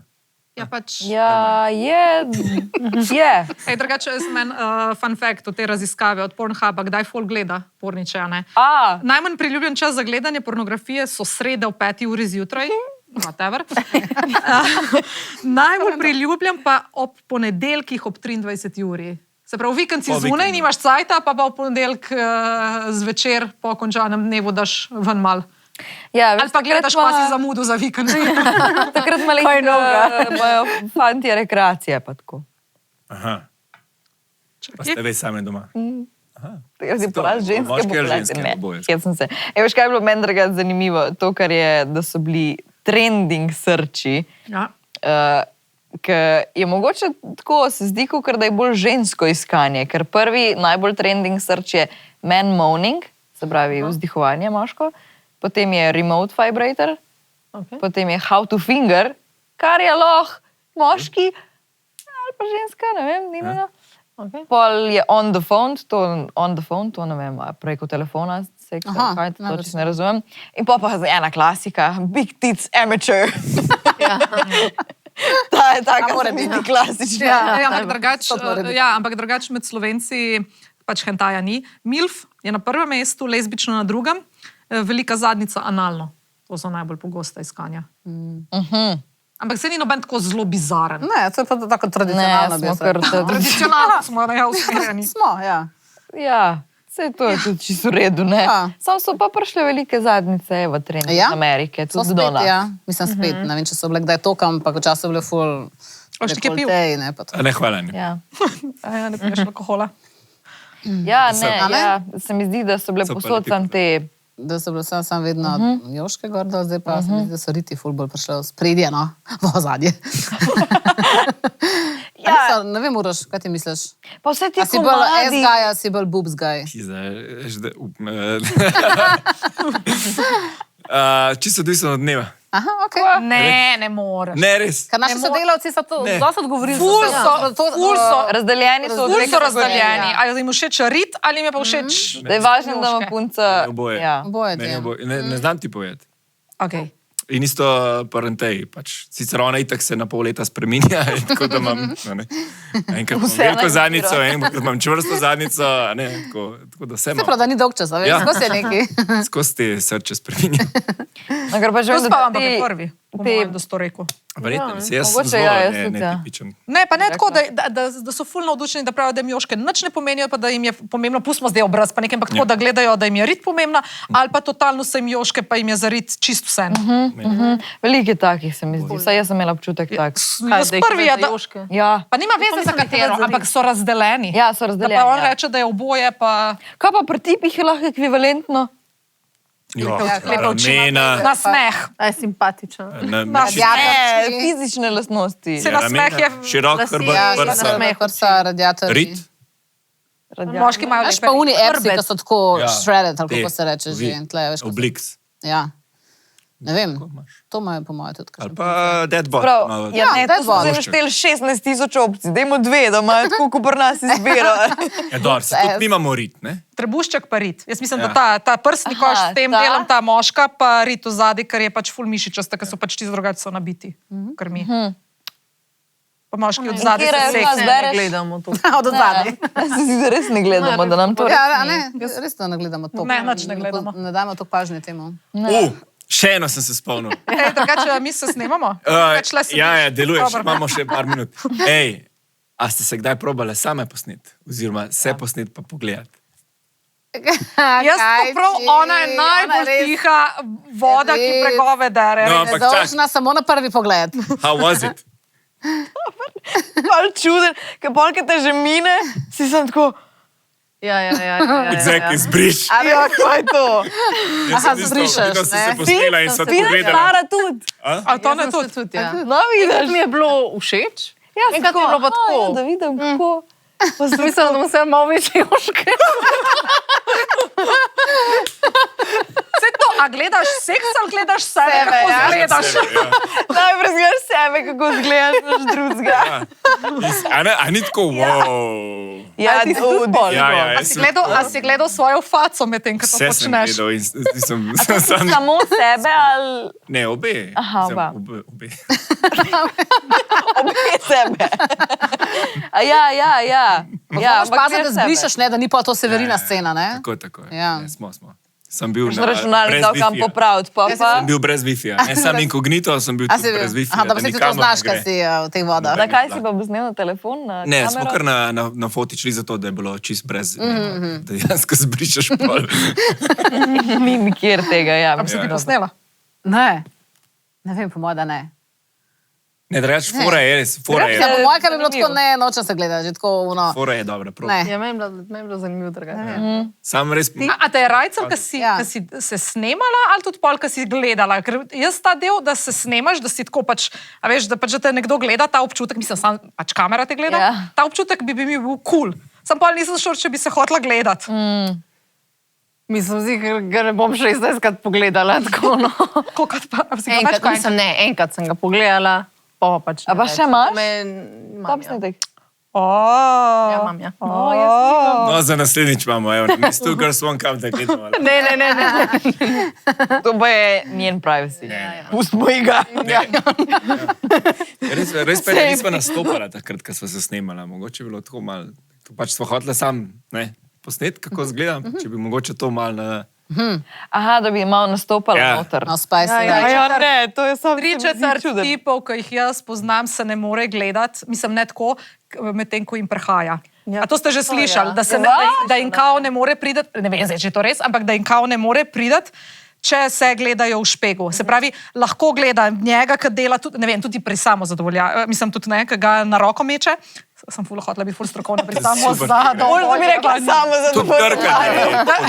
[SPEAKER 1] Ja, pač.
[SPEAKER 2] Ja, je.
[SPEAKER 1] Ej, drugače, meni fun fact od te raziskave od Pornhuba, kdaj folk gleda porniče, a ne?
[SPEAKER 2] A,
[SPEAKER 1] Najmanj priljubljen čas za gledanje pornografije so srede ob 5 uri zjutraj. Whatever. Najbolj priljubljen pa ob ponedeljkih ob 23 uri. Se pravi, vikend si
[SPEAKER 4] Po
[SPEAKER 1] zunaj,
[SPEAKER 4] vikendu.
[SPEAKER 1] nimaš cajta, pa v ponedeljek zvečer po končanem dnevu daš ven mal.
[SPEAKER 2] ja,
[SPEAKER 1] Ali pa gledaš, pa si zamudu za vikend.
[SPEAKER 2] Takrat malo imajo fantje rekreacije pa tako.
[SPEAKER 4] Aha, pa ste veš same doma.
[SPEAKER 2] Tega si
[SPEAKER 4] To,
[SPEAKER 2] poraz ženske
[SPEAKER 4] moški ali
[SPEAKER 2] populacije.
[SPEAKER 4] ženske,
[SPEAKER 2] Ne,
[SPEAKER 4] oboje.
[SPEAKER 2] kjer sem se. Veš, kaj je bilo meni drugače zanimivo? To, kar je, da so bili trending srči.
[SPEAKER 1] Ja.
[SPEAKER 2] Ker je mogoče tako, se zdi, kot da je bolj žensko iskanje, ker prvi najbolj trending search je man moaning, se pravi vzdihovanje moško, potem je remote vibrator, potem je how to finger, kar je lahko moški ali pa ženska, ne vem, ni nujno. Pol je on the phone, to ne vem, a preko telefona,
[SPEAKER 5] Aha,
[SPEAKER 2] kaj, to
[SPEAKER 5] najbrž.
[SPEAKER 2] čisto ne razumem. In pa ena klasika, big tits amateur. Ta je taka,
[SPEAKER 5] mora
[SPEAKER 2] se mi
[SPEAKER 5] biti.
[SPEAKER 2] zdi klasična.
[SPEAKER 1] Ja, ampak drugače
[SPEAKER 5] To mora biti.
[SPEAKER 1] drugač med Slovenci pač hentaja ni. Milf je na prvem mestu, lezbično na drugem, velika zadnica analno. To so najbolj pogosta iskanja. Ampak se ni noben tako zelo bizaren.
[SPEAKER 5] Ne, to je pa tako
[SPEAKER 2] Ne,
[SPEAKER 5] tradicionalno. bi
[SPEAKER 2] smo
[SPEAKER 5] jaz
[SPEAKER 2] kar
[SPEAKER 5] rekla.
[SPEAKER 1] Tradicionalno smo na usmerjeni.
[SPEAKER 5] Smo, ja.
[SPEAKER 2] Ja, vse to je tudi čisto v redu, ne?
[SPEAKER 5] Ja.
[SPEAKER 2] Sam so pa prišle velike zadnice v trening
[SPEAKER 5] Ja?
[SPEAKER 2] iz Amerike,
[SPEAKER 5] So
[SPEAKER 2] tudi do
[SPEAKER 5] spet,
[SPEAKER 2] nas.
[SPEAKER 5] ja. Mislim spet, ne vem, če so bile kdaj tokam, pa včasih bile ful...
[SPEAKER 1] Boš ti kaj pil?
[SPEAKER 5] dekolteji, ne, pa to.
[SPEAKER 4] A ne, hvala. Ne.
[SPEAKER 2] Ja.
[SPEAKER 1] Ja, ne piješ alkohola.
[SPEAKER 2] Ja, ne,
[SPEAKER 5] A ne?
[SPEAKER 2] ja, se mi zdi, da so bile
[SPEAKER 4] So pa
[SPEAKER 2] posod
[SPEAKER 4] lepi
[SPEAKER 2] tam te...
[SPEAKER 5] Da so bile sam vedno joške gor, dol, zdaj pa se mi zdi, da so riti ful bolj prišle v spredje, no, v ozadje.
[SPEAKER 2] Ja.
[SPEAKER 5] Ne vem, Uroš, kaj ti misliš?
[SPEAKER 2] Pa vse ti
[SPEAKER 5] A si bolj
[SPEAKER 2] komadi...
[SPEAKER 5] S-guy, a si bolj boobs guy?
[SPEAKER 4] Čisto odvisno od dneva.
[SPEAKER 5] Aha, ok.
[SPEAKER 1] Ne moreš.
[SPEAKER 4] Ne, res.
[SPEAKER 5] Ker naši sodelavci so to
[SPEAKER 4] Ne.
[SPEAKER 5] dosti odgovorili.
[SPEAKER 1] Ful so
[SPEAKER 2] Razdeljeni so v
[SPEAKER 1] Ful
[SPEAKER 2] dve
[SPEAKER 1] so
[SPEAKER 2] kategoriji.
[SPEAKER 1] razdeljeni. Ali jim všeč rit, ali jim je pa všeč.
[SPEAKER 2] Da je važno, da ima
[SPEAKER 1] Joške.
[SPEAKER 2] punca.
[SPEAKER 4] Oboje.
[SPEAKER 2] Ja.
[SPEAKER 5] Oboje
[SPEAKER 4] Meni
[SPEAKER 5] te.
[SPEAKER 4] oboje. Ne znam ti povedati.
[SPEAKER 1] Okay.
[SPEAKER 4] In isto parentej, pač. Sicer ona itak se na pol leta spreminja, tako da imam, enkrat imam
[SPEAKER 2] Vse
[SPEAKER 4] veliko
[SPEAKER 2] na
[SPEAKER 4] zadnico,
[SPEAKER 2] izbiro.
[SPEAKER 4] enkrat imam čvrsto zadnico, tako da vse
[SPEAKER 5] Se
[SPEAKER 4] imam.
[SPEAKER 5] pravi, da ni dolg čas, a veš,
[SPEAKER 4] Ja.
[SPEAKER 5] skozi je neki.
[SPEAKER 4] Skozi te srče spreminja.
[SPEAKER 2] No, ker pa že
[SPEAKER 1] To
[SPEAKER 2] vem,
[SPEAKER 1] spavam pa
[SPEAKER 2] ti-
[SPEAKER 1] pri prvi. Po
[SPEAKER 2] ti-
[SPEAKER 1] mojem, da to rekel.
[SPEAKER 4] Verjetno, jaz sem
[SPEAKER 2] mogoče
[SPEAKER 4] zelo
[SPEAKER 2] ja, jaz tudi, ja.
[SPEAKER 4] netipičen.
[SPEAKER 1] Ne, pa ne tako, da so fulno navdušeni, da pravijo, da jim joške nič ne pomenijo, pa da jim je pomembno, pustimo zdaj obraz, pa nekaj, ampak tako, da gledajo, da jim je rit pomembna, ali pa totalno so jim joške, pa jim je za rit čist vse.
[SPEAKER 2] Veliko je takih, se mi zdi. Vsaj jaz sem imela občutek tak.
[SPEAKER 1] Jaz prvi je, da...
[SPEAKER 2] Ja.
[SPEAKER 1] Pa nima veze za katero, ampak so razdeljeni.
[SPEAKER 2] Ja, so
[SPEAKER 1] Da
[SPEAKER 2] razdeljeni.
[SPEAKER 1] pa on
[SPEAKER 2] ja.
[SPEAKER 1] reče, da je oboje, pa
[SPEAKER 2] Kaj pa pri tipih je lahko ekvivalentno?
[SPEAKER 4] Ramena,
[SPEAKER 1] na smeh.
[SPEAKER 3] Aj, simpatičen.
[SPEAKER 5] Radiatorčki.
[SPEAKER 2] Fizične lastnosti.
[SPEAKER 1] Se na smeh je...
[SPEAKER 4] širok
[SPEAKER 3] Lasi,
[SPEAKER 4] hrbet,
[SPEAKER 3] ja,
[SPEAKER 4] prsa,
[SPEAKER 3] smeh.
[SPEAKER 5] Prsa, radiatorji.
[SPEAKER 4] rit.
[SPEAKER 1] Moški imajo
[SPEAKER 5] Veš
[SPEAKER 1] lepe
[SPEAKER 5] pa uni
[SPEAKER 1] hrbet.
[SPEAKER 5] epsi, ki so tako
[SPEAKER 4] Ja.
[SPEAKER 5] shredded, ali
[SPEAKER 4] Te,
[SPEAKER 5] kako se reče že.
[SPEAKER 4] vi-
[SPEAKER 5] in tle, veš, ko so-
[SPEAKER 4] Obliks.
[SPEAKER 5] Ja. Ne vem,
[SPEAKER 4] imaš.
[SPEAKER 5] to ima po mojem tudi
[SPEAKER 4] Ali
[SPEAKER 5] kakšno.
[SPEAKER 4] pa deadbot.
[SPEAKER 2] Prav,
[SPEAKER 4] malo.
[SPEAKER 2] ja, ne, to smo
[SPEAKER 5] Deadbot.
[SPEAKER 2] zdaj našteli 16 000 opcij, dajmo dve, da imajo tako, kot pri nas izbiro.
[SPEAKER 4] Ja, dobro, se tudi nimamo rit, ne?
[SPEAKER 1] Trebušček pa rit. Jaz mislim,
[SPEAKER 4] Ja.
[SPEAKER 1] da ta prsni koš
[SPEAKER 2] Aha,
[SPEAKER 1] s tem
[SPEAKER 2] ta?
[SPEAKER 1] delom, ta moška, pa rit v zadnji, ker je pač ful mišičasta, ker so pač čisto drugače so nabiti. Ker mi. Pa moški od zadaj
[SPEAKER 2] Kjer
[SPEAKER 1] se
[SPEAKER 2] je
[SPEAKER 1] sekne.
[SPEAKER 2] nas bereš?
[SPEAKER 3] Gledamo to.
[SPEAKER 5] Od zadaj.
[SPEAKER 2] Se zdi, da res ne gledamo, da nam to res
[SPEAKER 5] Ja,
[SPEAKER 2] ni.
[SPEAKER 5] ne, res to ne gledamo to.
[SPEAKER 1] Ne, nič ne gledamo.
[SPEAKER 5] Ne dajmo to pažnje temu.
[SPEAKER 4] Še eno sem se spomnil.
[SPEAKER 1] Ej, drugače, mi se snemamo. Drugače, le sediš.
[SPEAKER 4] Ja, deluješ,
[SPEAKER 1] Dobro.
[SPEAKER 4] imamo še par minut. Ej, a ste se kdaj probali same posneti? Oziroma se posneti pa pogledati?
[SPEAKER 1] Jaz pa prav, ona je najbolj tiha voda, ki
[SPEAKER 5] Res.
[SPEAKER 1] pregove dere.
[SPEAKER 4] No, ampak čak,
[SPEAKER 5] Dolžna samo na prvi pogled.
[SPEAKER 4] how was it?
[SPEAKER 2] Pol čuden, ker polke te že mine, si sem tako,
[SPEAKER 3] Ja.
[SPEAKER 4] Exactly, zbriš.
[SPEAKER 2] ja, kaj je to?
[SPEAKER 4] Jaz
[SPEAKER 5] Aha,
[SPEAKER 4] sem tisto,
[SPEAKER 5] zbrišeš,
[SPEAKER 4] vidno sem se
[SPEAKER 5] ne?
[SPEAKER 4] posnela in sva to
[SPEAKER 2] Fina
[SPEAKER 4] gledala.
[SPEAKER 2] stara tudi.
[SPEAKER 1] A to ne tudi.
[SPEAKER 3] tudi, ja.
[SPEAKER 2] No,
[SPEAKER 3] Enkrat
[SPEAKER 2] vidiš.
[SPEAKER 3] mi je bilo všeč.
[SPEAKER 2] Ja,
[SPEAKER 3] Enkrat mi je bilo pa tako.
[SPEAKER 2] Ja, da vidim, kako. Pa sem
[SPEAKER 3] Mislim, da bom se malo večje joške.
[SPEAKER 1] Vse to, a gledaš seks ali gledaš sebe,
[SPEAKER 5] Sebe,
[SPEAKER 1] kako
[SPEAKER 5] ja.
[SPEAKER 1] gledaš?
[SPEAKER 2] najprej zgledaš sebe, kako zgledaš naš drugega.
[SPEAKER 4] A ni tako, wow.
[SPEAKER 2] Ja,
[SPEAKER 3] ti si tudi pol?
[SPEAKER 4] Ja, ja, jaz sem
[SPEAKER 1] A si gledal svojo faco medtem, ko to
[SPEAKER 4] vse sem
[SPEAKER 1] počneš?
[SPEAKER 4] gledal in sem...
[SPEAKER 2] Samo sebe ali
[SPEAKER 4] Ne, obe.
[SPEAKER 2] Aha,
[SPEAKER 4] Sem-
[SPEAKER 2] oba.
[SPEAKER 4] Obe.
[SPEAKER 2] obe sebe? A ja. Ja,
[SPEAKER 5] Moraš
[SPEAKER 2] ampak
[SPEAKER 5] paziti, da
[SPEAKER 2] gledaš sebe.
[SPEAKER 5] zbrišeš, ne, da ni pa to severina scena, ne?
[SPEAKER 4] Tako.
[SPEAKER 5] Ja.
[SPEAKER 4] Ne, smo. Sem bil
[SPEAKER 2] Z
[SPEAKER 4] na
[SPEAKER 2] računalnikom kam
[SPEAKER 4] Wi-Fija.
[SPEAKER 2] popraviti, pa pa.
[SPEAKER 4] Sem bil brez Wi-Fija. Ne, sam inkognito sem bil
[SPEAKER 5] A
[SPEAKER 4] tudi
[SPEAKER 5] si
[SPEAKER 4] brez Wi-Fija.
[SPEAKER 5] Aha, da pa si ti to
[SPEAKER 4] nikamor
[SPEAKER 5] znaš,
[SPEAKER 4] ne
[SPEAKER 5] kaj
[SPEAKER 4] gre.
[SPEAKER 5] si v teh vodah.
[SPEAKER 2] Na kaj si pa posnel na telefon? Na
[SPEAKER 4] Ne,
[SPEAKER 2] kamero?
[SPEAKER 4] smo kar na foti šli zato, da je bilo čist brez, da dejansko zbrišeš pol.
[SPEAKER 2] Ni nikjer tega, ja.
[SPEAKER 1] A bi se ti posnela?
[SPEAKER 5] Ne. Ne vem, po mojem, da ne.
[SPEAKER 4] Ne, drugač, fora je res, fora
[SPEAKER 5] Ja,
[SPEAKER 4] je.
[SPEAKER 5] po mojem, kaj bi bilo
[SPEAKER 2] zanimivo.
[SPEAKER 5] tako, ne, nočem se gledati, že tako, ono.
[SPEAKER 4] Fora je dobra, prav.
[SPEAKER 5] Ne.
[SPEAKER 3] Ja, meni je bilo zanimivo drugače.
[SPEAKER 4] Sam res...
[SPEAKER 1] A te je rajcal, ki
[SPEAKER 5] Ja.
[SPEAKER 1] si se snemala ali tudi pol, ki si gledala? Ker jaz ta del, da se snemaš, da si tako pač, a veš, da pač da te nekdo gleda, ta občutek, mislim, sam pač kamera te gleda,
[SPEAKER 2] Ja.
[SPEAKER 1] ta občutek bi mi bil kul. Sam pa nisem šel, če bi se hotla gledati.
[SPEAKER 3] Mislim, da ne bom 16krat pogledala. Tako, no.
[SPEAKER 1] Kolikrat pa, a si ga več
[SPEAKER 3] Enkrat,
[SPEAKER 1] kaj?
[SPEAKER 3] mislim, ne, enkrat sem ga pogledala, pa pač.
[SPEAKER 2] A pa še imaš?
[SPEAKER 3] Imam,
[SPEAKER 2] Tam
[SPEAKER 3] ja.
[SPEAKER 2] snetek.
[SPEAKER 3] Ja, imam, ja.
[SPEAKER 2] O, jaz nimam.
[SPEAKER 4] No, za naslednjič imamo, evo, Miss Two Girls One Cup, da gledamo. ali?
[SPEAKER 3] Ne.
[SPEAKER 2] To pa je njen privacy. Pustimo ga.
[SPEAKER 4] Res pa je, da nismo nastopala takrat, ko smo se snemala. Mogoče je bilo tako malo, pač smo hoteli sam posnet, kako zgleda, če bi mogoče to malo na...
[SPEAKER 2] Aha, da bi malo nastopala
[SPEAKER 4] Ja.
[SPEAKER 2] noter.
[SPEAKER 5] No, spicy.
[SPEAKER 1] Ja,
[SPEAKER 2] ne, to je samo
[SPEAKER 1] Tri četrt tipov, ki jih jaz poznam, se ne more gledati, mislim, ne tako, medtem ko jim prehaja.
[SPEAKER 3] Ja.
[SPEAKER 1] A to ste že slišali, da, se ne, da jim kao ne more priti, ne vem, zdaj, če je to res, ampak da jim kao ne more priti, če se gledajo v špegu. Se pravi, lahko gleda njega, ki dela tudi, ne vem, tudi pri samozadovoljanju, mislim tudi ne, ki ga na roko meče. Sem ful hotela biti ful strokovna pri samozadovoljanju.
[SPEAKER 2] Možno bi rekla samo za
[SPEAKER 4] Tudi trkanje,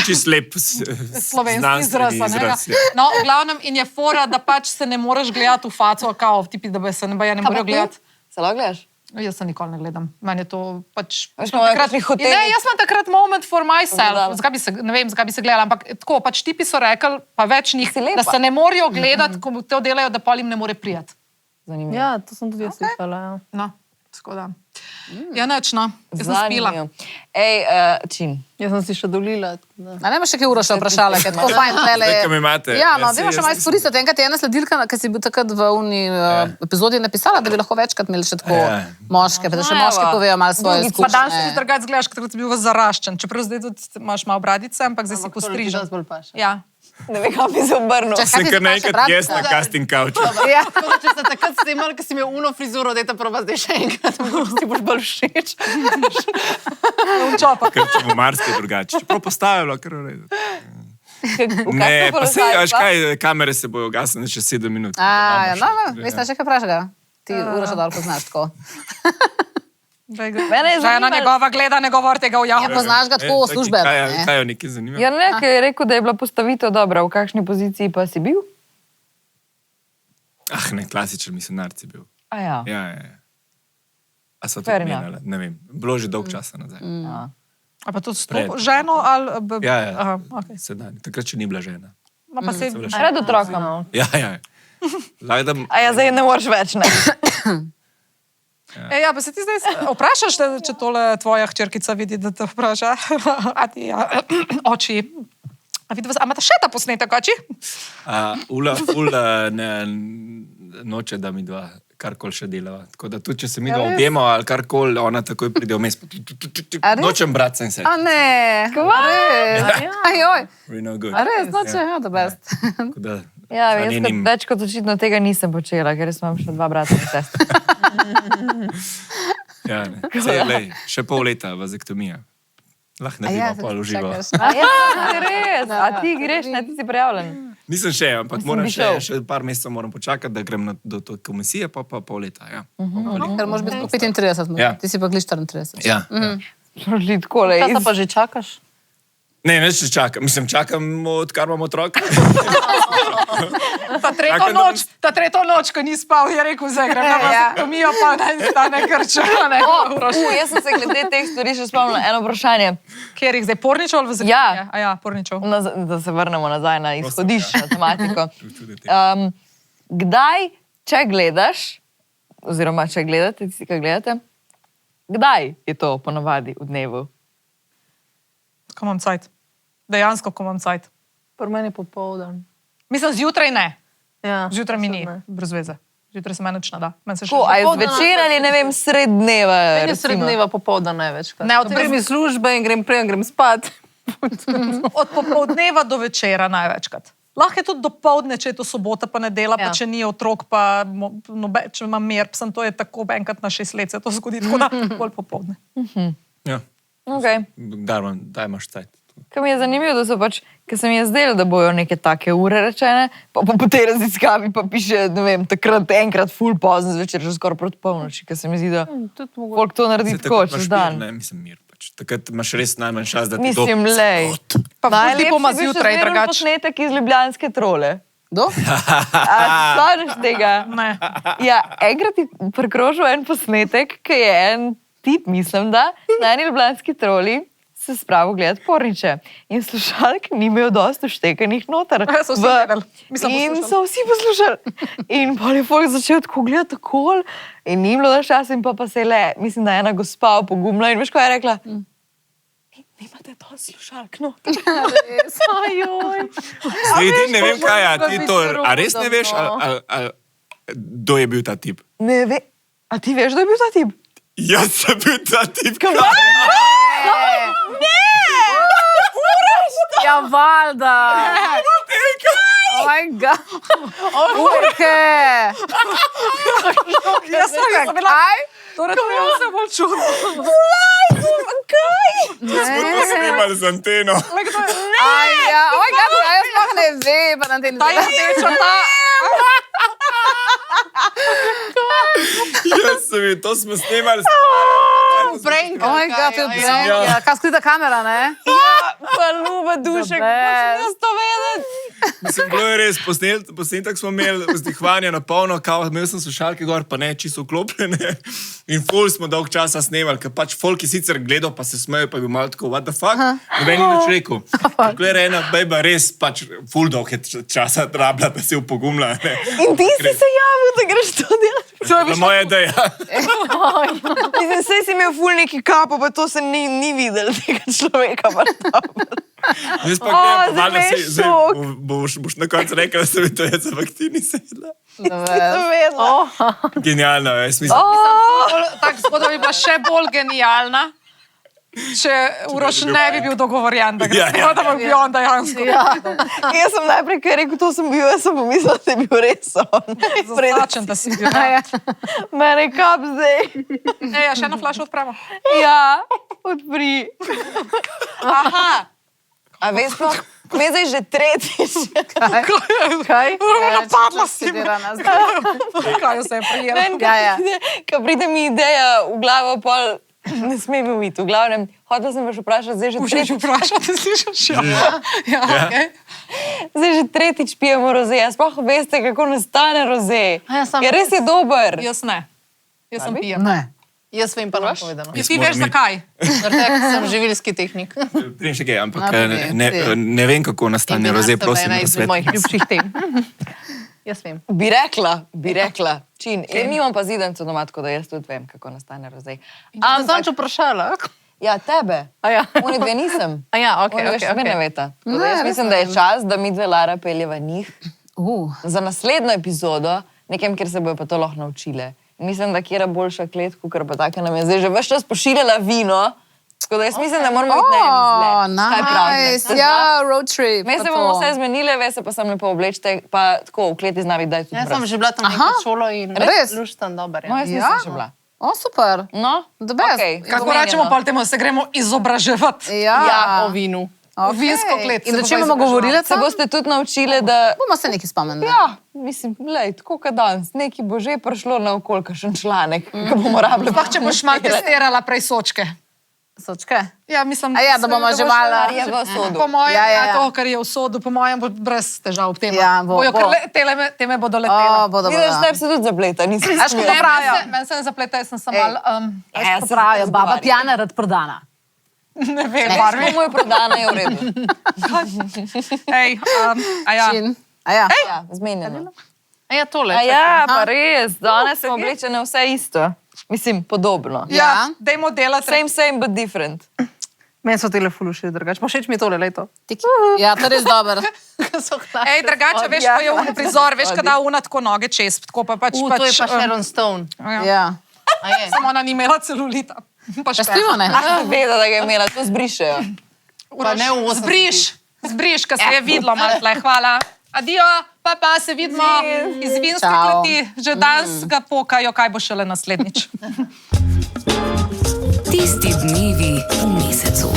[SPEAKER 4] čist lep
[SPEAKER 1] Slovenski
[SPEAKER 4] znanstveni
[SPEAKER 1] izraz.
[SPEAKER 4] ja.
[SPEAKER 1] No, v glavnem in je fora, da pač se ne moreš gledati v faco, kao, tipi, da bi se ne bojo ne morejo gledati.
[SPEAKER 2] Se lahko gledaš?
[SPEAKER 1] Jaz se nikoli ne gledam. Meni je to pač...
[SPEAKER 2] Veš, imajo kakšni hoteli.
[SPEAKER 1] Ne, jaz imam takrat moment for myself.
[SPEAKER 2] Gledala.
[SPEAKER 1] Ne vem, zakaj bi se gledala, ampak tako, pač tipi so rekli, pa več njih,
[SPEAKER 2] Si lepa.
[SPEAKER 1] da se ne morajo gledati, ko to delajo, da pa jim ne more prijeti.
[SPEAKER 2] Zanimivo.
[SPEAKER 3] Ja, to sem tudi jaz slišala. Ja.
[SPEAKER 1] No, tako da. Ja, neč, no. Jaz sem spila.
[SPEAKER 2] Zanimivo. Ej, Čin.
[SPEAKER 3] Jaz sem si še dolila.
[SPEAKER 5] A ne boš še kaj uro še vprašala, ker tako fajn tlele.
[SPEAKER 4] Zdaj, ko me imate.
[SPEAKER 5] Ja, no,
[SPEAKER 4] Jaz-
[SPEAKER 5] dajmo še
[SPEAKER 4] jaz
[SPEAKER 5] malo
[SPEAKER 4] nisem-
[SPEAKER 5] izkoristiti. Enkrat je ena sledilka, ki si bil takrat v uni epizodi napisala, da bi lahko večkrat imeli še tako moške, pa da še
[SPEAKER 2] No,
[SPEAKER 5] moške
[SPEAKER 2] evo.
[SPEAKER 5] povejo malo svoje
[SPEAKER 1] Pa danes
[SPEAKER 5] izkušnje.
[SPEAKER 1] si drugače zgledaš, kot si bil zaraščen. Čeprav zdaj tudi imaš malo bradice, ampak zdaj si
[SPEAKER 3] Ampak to ti
[SPEAKER 1] postrižen.
[SPEAKER 3] dosti bolj paše.
[SPEAKER 1] Ja.
[SPEAKER 2] Ne vem, kam bi se obrnil.
[SPEAKER 5] Čakaj,
[SPEAKER 4] Sem
[SPEAKER 5] ti
[SPEAKER 4] kar
[SPEAKER 5] paše
[SPEAKER 4] naenkrat
[SPEAKER 5] bradice?
[SPEAKER 4] jaz na casting couchu.
[SPEAKER 5] Ja.
[SPEAKER 3] Tako da, če ste takrat snemali, ko si imel uno frizuro, dajte prva zdaj še enkrat, mogoče ti boš bolj všeč.
[SPEAKER 1] Čopa.
[SPEAKER 4] Ker če bo marsikaj drugače. Čeprav postavilo, kar v redu.
[SPEAKER 2] V
[SPEAKER 4] Ne,
[SPEAKER 2] kakšnem
[SPEAKER 4] pa se,
[SPEAKER 2] položaju
[SPEAKER 4] veš
[SPEAKER 2] pa?
[SPEAKER 4] kaj, kamere se bojo gasne še 7 minut.
[SPEAKER 5] Ja, no, veste, še kaj vprašajo? Ti uro še dol poznaš tako.
[SPEAKER 2] Mene je
[SPEAKER 1] Žena
[SPEAKER 2] zanimalo-
[SPEAKER 1] njegova gleda, ne govor tega v
[SPEAKER 5] Ja,
[SPEAKER 1] javnosti.
[SPEAKER 5] poznaš ga tako službe.
[SPEAKER 4] Kaj jo nekaj zanima?
[SPEAKER 2] Ja, ne, ker je rekel, da je bila postavitev dobra. V kakšni poziciji pa si bil?
[SPEAKER 4] Ah, ne, klasičen misionar si bil.
[SPEAKER 2] A ja.
[SPEAKER 4] Ja, ja, ja. A so to
[SPEAKER 2] Fair enough.
[SPEAKER 4] menjala? Ne vem. Bilo že dolg časa nazaj.
[SPEAKER 2] Ja.
[SPEAKER 1] A pa tudi s to
[SPEAKER 4] Pred.
[SPEAKER 1] ženo ali...
[SPEAKER 4] Ja, ja.
[SPEAKER 1] Aha, okay.
[SPEAKER 4] Sedaj. Takrat še ni bila žena.
[SPEAKER 1] Ma pa se...
[SPEAKER 4] bila še-
[SPEAKER 2] Pred otrokom.
[SPEAKER 4] Ja, ja. Lahko da...
[SPEAKER 2] A ja, zdaj ne moreš več, ne.
[SPEAKER 1] Ja, pa se ti zdaj vprašaš, če tole tvoja hčerkica vidi, da te vpraša. A ti, oči. A vidi, a imate še ta posnetek, oči?
[SPEAKER 4] Ula, ne, noče, da mi dva karkoli še delava. Tako da tudi, če se mi dva objemo ali karkoli, ona takoj pride vmes.
[SPEAKER 5] A res?
[SPEAKER 4] Nočem brat sem se.
[SPEAKER 5] A ne, res. Ajoj.
[SPEAKER 4] We know good.
[SPEAKER 5] A res, noče, ja, the best.
[SPEAKER 4] Tako da,
[SPEAKER 2] Ja,
[SPEAKER 4] za
[SPEAKER 2] jaz
[SPEAKER 4] njenim-
[SPEAKER 2] več kot očitno tega nisem počela, ker jaz imam še 2 brata in sestre.
[SPEAKER 4] Ja, ne. Sej, lej, še pol leta vazektomija. Lahko
[SPEAKER 5] A ja,
[SPEAKER 4] naredimo pol uživo.
[SPEAKER 5] čakaš.
[SPEAKER 2] A ja, res. A ti greš, ne, ti si prijavljen.
[SPEAKER 4] Nisem še, ampak moram
[SPEAKER 2] bi šel.
[SPEAKER 4] še par mesecev moram počakati, da grem do te komisije, pa pol leta. Ja.
[SPEAKER 5] Ker moraš biti po 35,
[SPEAKER 4] Ja.
[SPEAKER 5] ti si pa glih 34.
[SPEAKER 4] Ja.
[SPEAKER 2] Šli takole.
[SPEAKER 3] Kaj pa že čakaš?
[SPEAKER 4] Ne, neč se čakam. Mislim, čakam, odkar imam otroka.
[SPEAKER 1] Ta tretjo noč, ko ni spal, je rekel, zdaj grem na vazektomijo, pa naj stane krčane.
[SPEAKER 2] Jaz sem se glede teh stvari še spomnila eno vprašanje.
[SPEAKER 1] Kjer jih zdaj porničev ali vazektomija?
[SPEAKER 2] Ja.
[SPEAKER 1] A ja, porničev.
[SPEAKER 2] Da se vrnemo nazaj na izhodiščno tematiko.
[SPEAKER 4] Tudi te.
[SPEAKER 2] Kdaj, če gledaš, oziroma če gledate, tisti, ki gledate, kdaj je to ponavadi v dnevu?
[SPEAKER 1] Ko imam cajt. Dejansko, ko imam cajt.
[SPEAKER 3] Pri meni je popoldan.
[SPEAKER 1] Mislim, zjutraj ne.
[SPEAKER 3] Ja,
[SPEAKER 1] Zjutraj mi ni,
[SPEAKER 3] ne.
[SPEAKER 1] brez veze. Zjutraj se meni nič ne da. Meni se še
[SPEAKER 2] Ko, a je
[SPEAKER 3] Popoldan
[SPEAKER 2] zvečer ali ne vem, sred dneva?
[SPEAKER 3] Meni je
[SPEAKER 2] recimo?
[SPEAKER 3] sred dneva popoldan največkrat.
[SPEAKER 1] Ne, od tega-
[SPEAKER 3] Grem iz službe in grem spat.
[SPEAKER 1] Od popoldneva do večera največkrat. Lahko je tudi do povdne, če je to sobota, pa nedela, pa
[SPEAKER 3] Ja.
[SPEAKER 1] če ni otrok, pa če imam mir, sem to je tako enkrat na 6 let se to zgodi, tako da bolj popovdne.
[SPEAKER 4] Ja.
[SPEAKER 2] Okay.
[SPEAKER 4] Daj imaš cajt.
[SPEAKER 2] Kar mi je zanimivo, da so pač, ker se mi je zdelo, da bojo neke take ure rečene, pa po tej raziskavi pa piše, ne vem, takrat enkrat ful pozno zvečer, že skoraj proti polnoči, ker se mi zdi, da
[SPEAKER 3] Tudi mogoče.
[SPEAKER 2] folk to naredi
[SPEAKER 4] Saj
[SPEAKER 2] tako,
[SPEAKER 4] takrat
[SPEAKER 2] čez
[SPEAKER 4] imaš
[SPEAKER 2] dan.
[SPEAKER 4] mir, ne, mislim mir. Pač. Takrat imaš res najmanj čas, da ti to...
[SPEAKER 2] Mislim, lej.
[SPEAKER 1] Pa
[SPEAKER 2] Najlepši
[SPEAKER 1] vsi bomo
[SPEAKER 2] je bil še
[SPEAKER 1] zjutraj
[SPEAKER 2] zmeraj
[SPEAKER 1] drugače.
[SPEAKER 2] posnetek iz Ljubljanske trole.
[SPEAKER 5] Do?
[SPEAKER 2] A spomniš tega?
[SPEAKER 1] Ne.
[SPEAKER 2] Ja, enkrat je prekrožil en posnetek, ki je en tip, mislim, da na eni ljubljanski troli se spravil gledati porniče. In slušalk ni imel dosti uštekanih noter.
[SPEAKER 1] So vsi gledali. Mislim,
[SPEAKER 2] In
[SPEAKER 1] poslušali.
[SPEAKER 2] so vsi poslušali. In pol je folk začel tako gledati takol. In ni bilo več časa in pa se je le, mislim, da je ena gospa opogumila in veš, kaj je rekla? Nimate dosti slušalk noter. Ajoj.
[SPEAKER 4] Zdaj, ti ne vem, kaj je,
[SPEAKER 2] kako
[SPEAKER 4] ti
[SPEAKER 2] bi
[SPEAKER 4] to,
[SPEAKER 2] se
[SPEAKER 4] a res ne veš,
[SPEAKER 2] rodil,
[SPEAKER 4] kdo je bil ta tip?
[SPEAKER 2] Ne ve. A ti veš, da je bil ta tip?
[SPEAKER 4] Jaz sem bil ta tip.
[SPEAKER 5] Ja, valjda. Oh my god. Urke.
[SPEAKER 1] Jaz sem bila...
[SPEAKER 5] Kaj?
[SPEAKER 1] Torej, to je vse bolj čudno.
[SPEAKER 4] Smo snimali z anteno.
[SPEAKER 5] Aj, ja, oh my god, kaj jaz sploh ne vem, pa na tem
[SPEAKER 1] Ta je rdeča, ta...
[SPEAKER 4] Jaz sem bil, to smo snimali.
[SPEAKER 3] Prank.
[SPEAKER 5] Oh my god, to je
[SPEAKER 3] Ja,
[SPEAKER 5] prank, ja. Kaj skrita kamera, ne?
[SPEAKER 2] Pa ljuba duša,
[SPEAKER 5] The best.
[SPEAKER 2] kako sem jaz to vedeti?
[SPEAKER 4] Mislim, bilo je res, posnetek smo imeli vzdihvanje na polno, kao, imel sem slušalke gor, pa ne, čisto vklopljene. In ful smo dolg časa snemali, ker pač folk je sicer gledal, pa se smejo, pa je bil malo tako, what the fuck? Noben ni nič rekel. Dokler je ena bejba res pač ful dolg je časa rabila, da se je upogumila. Ne.
[SPEAKER 2] In ti si se javil, da greš to delati.
[SPEAKER 4] To je bila moja ideja.
[SPEAKER 2] Mislim, saj si imel ful neki kapo, pa to se ni videl tega človeka.
[SPEAKER 4] Jaz pa gledam, pa valjda boš na koncu rekel, da se mi to je za vaktini sedla. Genialno, jaz mislim.
[SPEAKER 1] Tak zgodba bi bila še bolj genialna, če Uroš ne bi bil dogovorjen, da gre da bi bil on dejansko.
[SPEAKER 2] Jaz sem najprej, ker rekel, to sem bil, jaz sem pomislil, da je bil res on.
[SPEAKER 1] Zaznačen, da si bil.
[SPEAKER 2] Mene kap zdaj.
[SPEAKER 1] Ej, a še eno flašo odpremo?
[SPEAKER 2] Ja, odpri.
[SPEAKER 1] Aha.
[SPEAKER 2] A veš, me zdaj že tretjič.
[SPEAKER 5] Kaj?
[SPEAKER 1] Napadla si me. Kaj se je prijela?
[SPEAKER 2] Ko pride mi ideja v glavo, pol ne sme mi uiti. V glavnem, hotel sem vas vprašati, zdaj že
[SPEAKER 1] Všeč
[SPEAKER 2] tretjič.
[SPEAKER 1] vprašati, slišiš? Ja, okej.
[SPEAKER 2] Zdaj že tretjič pijemo roze. A sploh veste, kako nastane roze.
[SPEAKER 3] A ja, sam
[SPEAKER 2] Ja, res je dober.
[SPEAKER 1] Jaz ne. Jaz sem pijem.
[SPEAKER 5] Ne.
[SPEAKER 3] Jaz vem pa nam povedano.
[SPEAKER 1] Ti veš zakaj?
[SPEAKER 3] Ker sem živilski tehnik.
[SPEAKER 4] Prim še kaj, ampak ne vem, kako nastane roze, prosim,
[SPEAKER 3] ena
[SPEAKER 4] na
[SPEAKER 3] izmed
[SPEAKER 4] svet.
[SPEAKER 3] mojih ljubših tem. Jaz vem.
[SPEAKER 2] Bi rekla. Čin. Jaz nimam pa zidancev doma, tako da jaz tudi vem, kako nastane roze.
[SPEAKER 3] Ampak sem če vprašala.
[SPEAKER 2] Ja, tebe.
[SPEAKER 3] A ja.
[SPEAKER 2] Oni dve nisem.
[SPEAKER 3] A ja, okej,
[SPEAKER 2] Oni
[SPEAKER 3] okej,
[SPEAKER 2] še ne
[SPEAKER 3] okej.
[SPEAKER 2] veta. Tako da jaz mislim, da je čas, da mi dve Lara peljeva njih za naslednjo epizodo, nekem, kjer se bojo pa to lahko naučile. Mislim, da kjera boljša klet, ker pa taka nam je zdaj že ves čas pošiljala vino. Tako da jaz mislim, da moramo biti na enem zle. Kaj pravite?
[SPEAKER 5] Nice. Ja, road trip.
[SPEAKER 2] Me se bomo vse zmenile, ve se pa sem lepo oblečite, pa tako v kleti znavi daj tudi
[SPEAKER 3] Jaz sem
[SPEAKER 2] brez.
[SPEAKER 3] že bila tam neko šolo in
[SPEAKER 5] Res?
[SPEAKER 3] luštan dober.
[SPEAKER 2] No,
[SPEAKER 3] Ja.
[SPEAKER 2] jaz nisem še bila.
[SPEAKER 5] O, super.
[SPEAKER 2] No,
[SPEAKER 5] The best.
[SPEAKER 2] okej.
[SPEAKER 1] Kako
[SPEAKER 2] Zmenjeno.
[SPEAKER 1] rečemo, pol temu se gremo izobraževati.
[SPEAKER 3] Ja, o vinu.
[SPEAKER 5] Okay.
[SPEAKER 1] Vinsko klet.
[SPEAKER 5] In
[SPEAKER 1] se
[SPEAKER 5] da
[SPEAKER 1] bo
[SPEAKER 5] če bomo
[SPEAKER 1] izobraževala.
[SPEAKER 5] govorili,
[SPEAKER 2] Se boste tudi naučili, da...
[SPEAKER 5] bomo se nekaj spomnili.
[SPEAKER 2] Ja, mislim, lej, tako kot danes, nekaj bo že prišlo na okol, kakšen članek, ki bomo rabili.
[SPEAKER 1] Sploh, če boš malo testirala prej sočke.
[SPEAKER 5] Sočke.
[SPEAKER 1] Ja, mislim,
[SPEAKER 5] A ja, da bomo že malo-
[SPEAKER 2] Kar je v sodu.
[SPEAKER 1] Po mojem,
[SPEAKER 5] Ja, ja,
[SPEAKER 1] ja,
[SPEAKER 5] ja.
[SPEAKER 1] to, kar je v sodu, po mojem, bo brez težav tem.
[SPEAKER 5] Ja, bo.
[SPEAKER 1] Teme bodo
[SPEAKER 5] O,
[SPEAKER 1] letele.
[SPEAKER 5] bodo,
[SPEAKER 2] Vidiš,
[SPEAKER 5] bodo.
[SPEAKER 2] tebi se tudi zapleta, nisem
[SPEAKER 5] Veš, kako
[SPEAKER 2] smela.
[SPEAKER 5] pravijo?
[SPEAKER 1] Meni se ne zapleta, jaz sem samo malo...
[SPEAKER 5] Ja, se pravijo, baba pijana, rad prodana.
[SPEAKER 1] Ne vem,
[SPEAKER 2] Ko
[SPEAKER 1] barvi.
[SPEAKER 2] mu je prodana, je v redu.
[SPEAKER 1] Ej, a ja.
[SPEAKER 5] Čin. A ja.
[SPEAKER 2] Ja, zmenjeno.
[SPEAKER 3] A ja, tole.
[SPEAKER 2] A ja, pa res, danes smo oblečene vse isto. Mislim, podobno.
[SPEAKER 1] Ja, dajmo delati.
[SPEAKER 2] Same, but different.
[SPEAKER 3] Meni so tele fuluši drugače. Pa všeč mi je tole, leto.
[SPEAKER 5] Ja, to je res dobro.
[SPEAKER 1] Ej, drugače, veš, ko je un prizor, veš, kada una tako noge čez, tako pa pač...
[SPEAKER 3] To je pa Sharon Stone.
[SPEAKER 5] Ja.
[SPEAKER 3] A je?
[SPEAKER 1] Samo ona ni imela celulita. Pa
[SPEAKER 5] Častimo, ne?
[SPEAKER 2] Veda, da ga je imela, to zbrišejo.
[SPEAKER 3] Pa ne v 80-ih.
[SPEAKER 1] Zbriš, kar se je videlo malo tle, hvala. Adijo, pa se vidimo iz vinske
[SPEAKER 5] Čau.
[SPEAKER 1] kleti. Že danes ga pokajo, kaj bo šele naslednjič.
[SPEAKER 6] Tisti dnevi v mesecu.